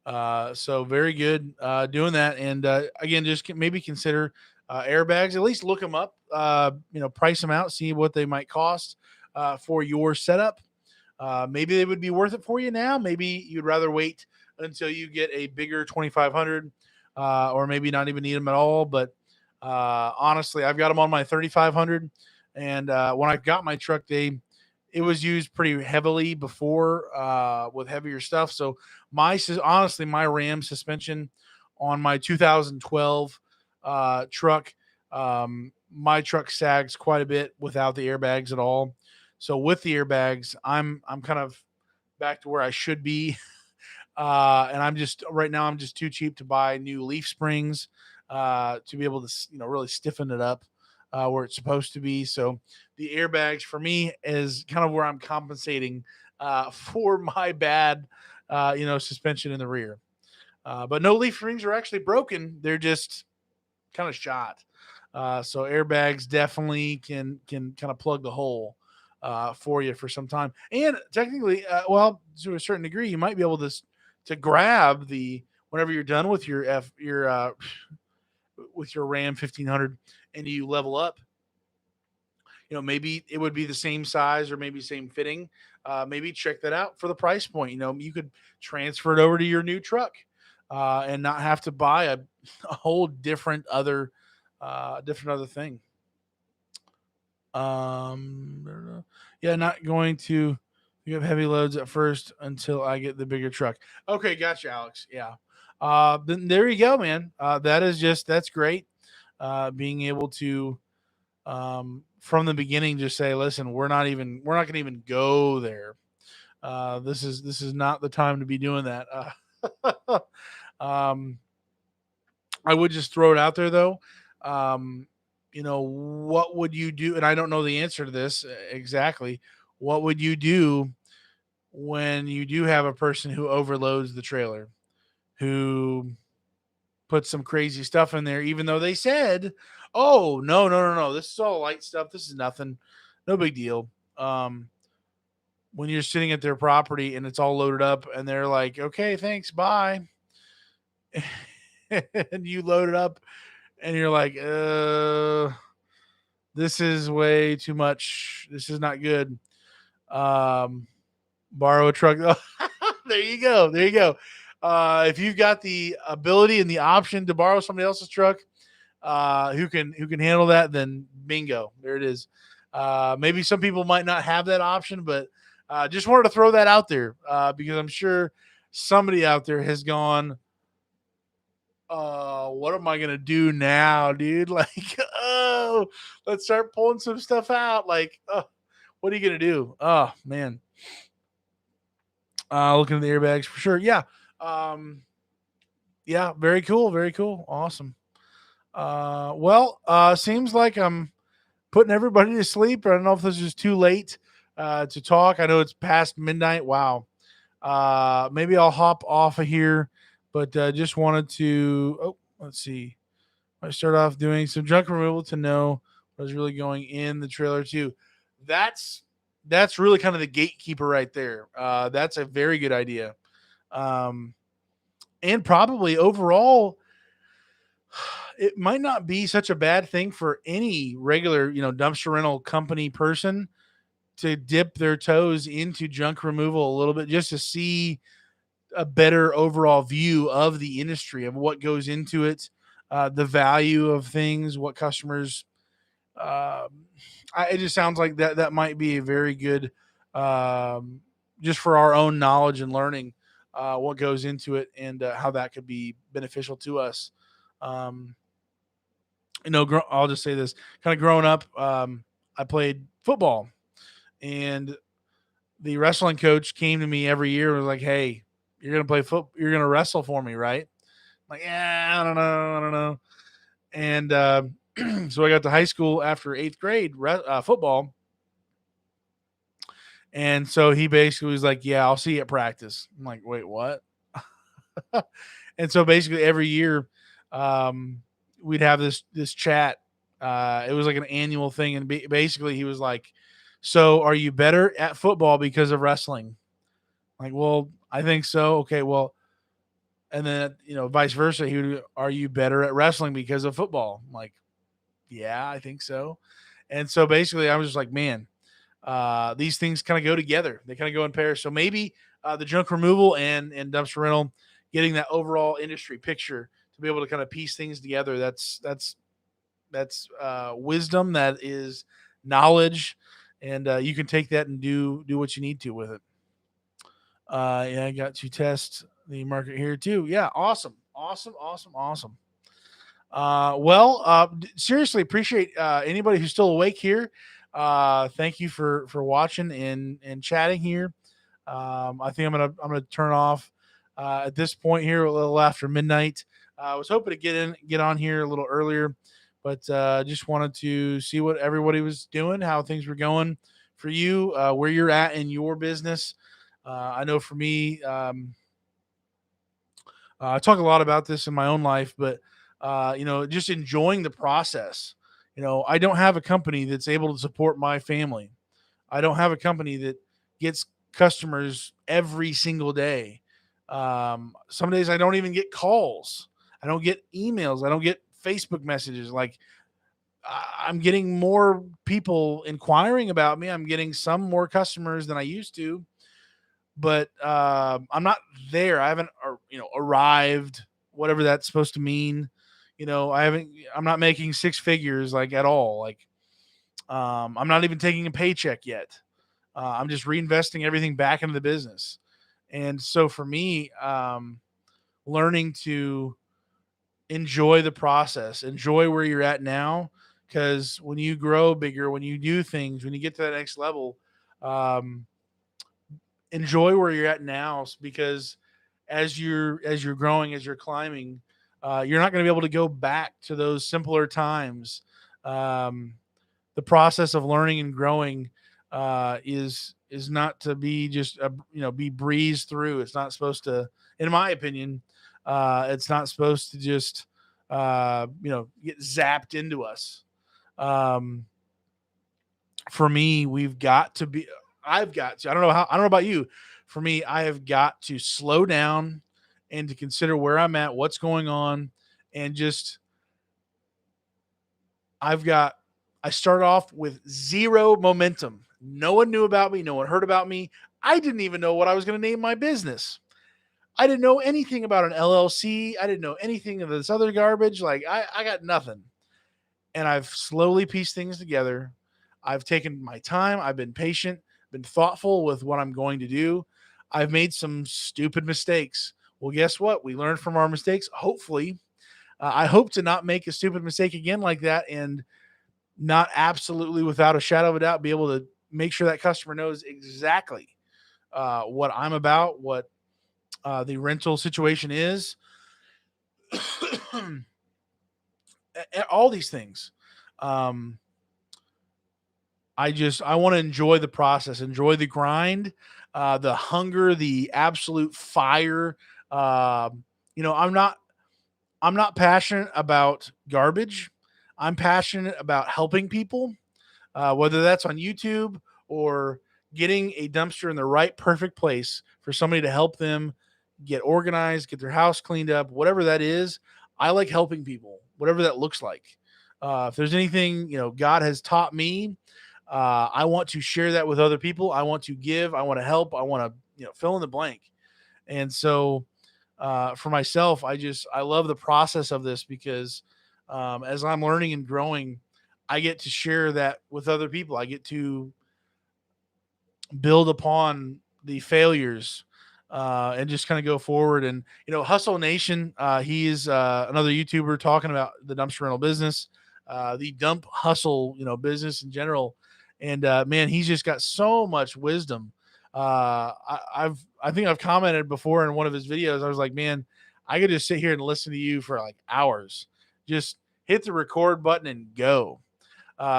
So very good doing that. And again, just maybe consider airbags. At least look them up. Price them out, see what they might cost for your setup. Maybe they would be worth it for you now. Maybe you'd rather wait until you get a bigger 2500, or maybe not even need them at all. But honestly, I've got them on my 3500, and when I got my truck, it was used pretty heavily before with heavier stuff. So honestly, my Ram suspension on my 2012 truck, my truck sags quite a bit without the airbags at all. So with the airbags, I'm kind of back to where I should be. And I'm just right now I'm just too cheap to buy new leaf springs to be able to really stiffen it up where it's supposed to be. So the airbags for me is kind of where I'm compensating for my bad suspension in the rear. But no leaf springs are actually broken; they're just kind of shot. So airbags definitely can kind of plug the hole for you for some time. And technically, well, to a certain degree, you might be able to grab the whenever you're done with your with your Ram 1500 and you level up. Maybe it would be the same size or maybe same fitting. Maybe check that out for the price point. You could transfer it over to your new truck and not have to buy a whole different other thing. Yeah, not going to. You have heavy loads at first until I get the bigger truck. Okay, gotcha, Alex. Yeah. Then there you go, man. That's great. Being able to from the beginning just say, listen, we're not gonna even go there. This is not the time to be doing that. Um, I would just throw it out there though. Um, what would you do? And I don't know the answer to this exactly. What would you do when you do have a person who overloads the trailer, who puts some crazy stuff in there, even though they said, "Oh no, this is all light stuff. This is nothing, no big deal." When you're sitting at their property and it's all loaded up, and they're like, "Okay, thanks, bye," and you load it up, and you're like, this is way too much. This is not good." Um, Borrow a truck. There you go. There you go. If you've got the ability and the option to borrow somebody else's truck, who can handle that, then bingo, there it is. Maybe some people might not have that option, but just wanted to throw that out there because I'm sure somebody out there has gone, what am I gonna do now, dude? Like, oh, let's start pulling some stuff out. Like, oh, what are you gonna do? Oh man, looking at the airbags for sure. Yeah, yeah, very cool, very cool, awesome. Seems like I'm putting everybody to sleep. I don't know if this is too late to talk. I know it's past midnight. Wow. Maybe I'll hop off of here, but just wanted to. Oh, let's see. I start off doing some junk removal to know what's really going in the trailer too. That's that's really kind of the gatekeeper right there. That's a very good idea, um, and probably overall, it might not be such a bad thing for any regular, dumpster rental company person to dip their toes into junk removal a little bit just to see a better overall view of the industry of what goes into it, the value of things, what customers. It just sounds like that might be a very good, um, just for our own knowledge and learning what goes into it and how that could be beneficial to us. Um, I'll just say this: kind of growing up, I played football, and the wrestling coach came to me every year and was like, "Hey, you're gonna play foot. You're gonna wrestle for me, right?" I'm like, yeah, I don't know, I don't know. And so I got to high school after eighth grade football, and so he basically was like, "Yeah, I'll see you at practice." I'm like, "Wait, what?" And so basically every year, um, we'd have this chat. It was like an annual thing, and basically he was like, "So are you better at football because of wrestling?" Like, well, I think so. Okay, well, and then vice versa. He would, "Are you better at wrestling because of football?" I'm like, yeah, I think so. And so basically, I was just like, man, these things kind of go together. They kind of go in pairs. So maybe the junk removal and dumpster rental, getting that overall industry picture to be able to kind of piece things together. That's wisdom. That is knowledge, and you can take that and do what you need to with it. Yeah, I got to test the market here too. Yeah, awesome, awesome, awesome, awesome. Seriously, appreciate anybody who's still awake here. Thank you for watching and chatting here. I think I'm gonna turn off at this point here a little after midnight. I was hoping to get on here a little earlier, but just wanted to see what everybody was doing, how things were going for you, where you're at in your business. I know for me, I talk a lot about this in my own life, but just enjoying the process. I don't have a company that's able to support my family. I don't have a company that gets customers every single day. Some days I don't even get calls. I don't get emails. I don't get Facebook messages. Like I'm getting more people inquiring about me. I'm getting some more customers than I used to, but I'm not there. I haven't, arrived, whatever that's supposed to mean. I haven't. I'm not making six figures like at all. Like, I'm not even taking a paycheck yet. I'm just reinvesting everything back into the business, and so for me, learning to enjoy the process, enjoy where you're at now, because when you grow bigger, when you do things, when you get to that next level, um, enjoy where you're at now because as you're growing, as you're climbing, you're not going to be able to go back to those simpler times. Um, the process of learning and growing is not to be just be breezed through. It's not supposed to, in my opinion, it's not supposed to just get zapped into us. Um, for me, we've got to be. I've got to. I don't know about you. For me, I have got to slow down and to consider where I'm at, what's going on, and just I've got. I started off with zero momentum. No one knew about me. No one heard about me. I didn't even know what I was going to name my business. I didn't know anything about an LLC. I didn't know anything of this other garbage. Like I got nothing. And I've slowly pieced things together. I've taken my time. I've been patient, been thoughtful with what I'm going to do. I've made some stupid mistakes. Well, guess what? We learn from our mistakes. Hopefully, I hope to not make a stupid mistake again like that and not absolutely without a shadow of a doubt be able to make sure that customer knows exactly what I'm about, what the rental situation is, all these things. Um, I want to enjoy the process, enjoy the grind, the hunger, the absolute fire. I'm not passionate about garbage. I'm passionate about helping people, whether that's on YouTube or getting a dumpster in the right perfect place for somebody to help them get organized, get their house cleaned up, whatever that is. I like helping people, whatever that looks like. If there's anything God has taught me, I want to share that with other people. I want to give. I want to help. I want to fill in the blank. And so for myself, I love the process of this because as I'm learning and growing, I get to share that with other people. I get to build upon the failures and just kind of go forward. And Hustle Nation, he's another YouTuber talking about the dumpster rental business, the dump hustle, business in general. And man, he's just got so much wisdom. I think I've commented before in one of his videos. I was like, man, I could just sit here and listen to you for like hours. Just hit the record button and go,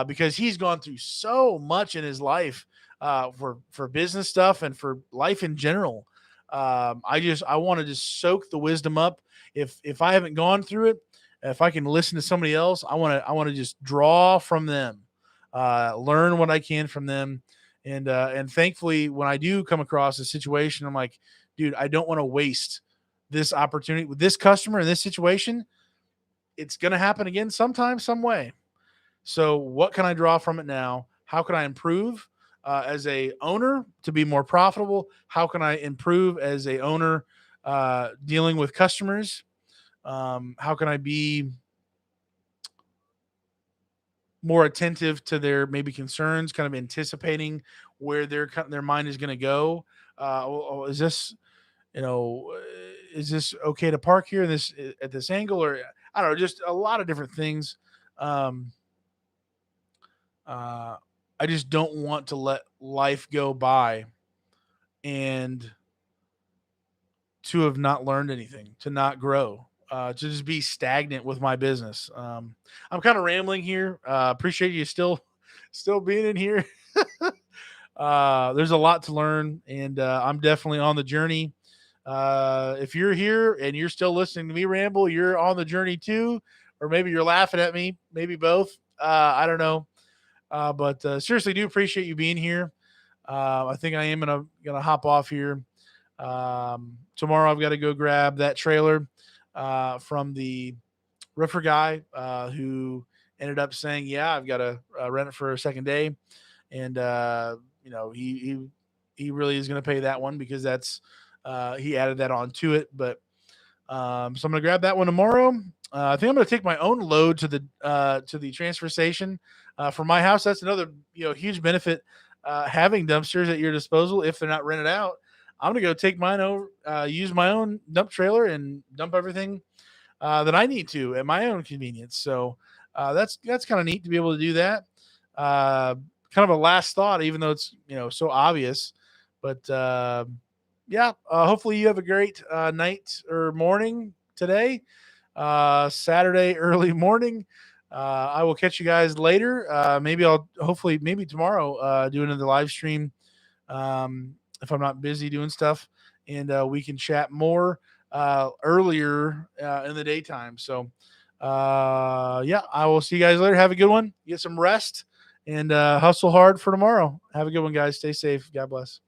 because he's gone through so much in his life, for business stuff and for life in general. I want to just soak the wisdom up. If I haven't gone through it, if I can listen to somebody else, I want to just draw from them, learn what I can from them, and thankfully, when I do come across a situation, I'm like, dude, I don't want to waste this opportunity with this customer in this situation. It's going to happen again sometime, some way. So what can I draw from it now? How can I improve as a owner to be more profitable? How can I improve as a owner dealing with customers? How can I be more attentive to their maybe concerns, kind of anticipating where their mind is going to go? Is this, you know, is this okay to park here this at this angle, or I don't know, just a lot of different things. Um, Uh, I just don't want to let life go by and to have not learned anything, to not grow, to just be stagnant with my business. I'm kind of rambling here. Appreciate you still being in here. There's a lot to learn, and I'm definitely on the journey. If you're here and you're still listening to me ramble, you're on the journey too, or maybe you're laughing at me, maybe both. I don't know. But seriously, do appreciate you being here. I think I am gonna hop off here. Tomorrow I've got to go grab that trailer from the roofer guy who ended up saying, "Yeah, I've got to rent it for a second day," and he really is going to pay that one because that's he added that on to it. But so I'm gonna grab that one tomorrow. I think I'm gonna take my own load to the transfer station from my house. That's another huge benefit having dumpsters at your disposal if they're not rented out. I'm gonna go take mine over, use my own dump trailer, and dump everything that I need to at my own convenience. So that's kind of neat to be able to do that. Uh, Kind of a last thought, even though it's so obvious, but yeah, hopefully you have a great night or morning today, Saturday early morning. I will catch you guys later. Maybe I'll hopefully maybe tomorrow do another live stream if I'm not busy doing stuff, and we can chat more earlier in the daytime. So yeah, I will see you guys later. Have a good one. Get some rest and hustle hard for tomorrow. Have a good one, guys. Stay safe. God bless.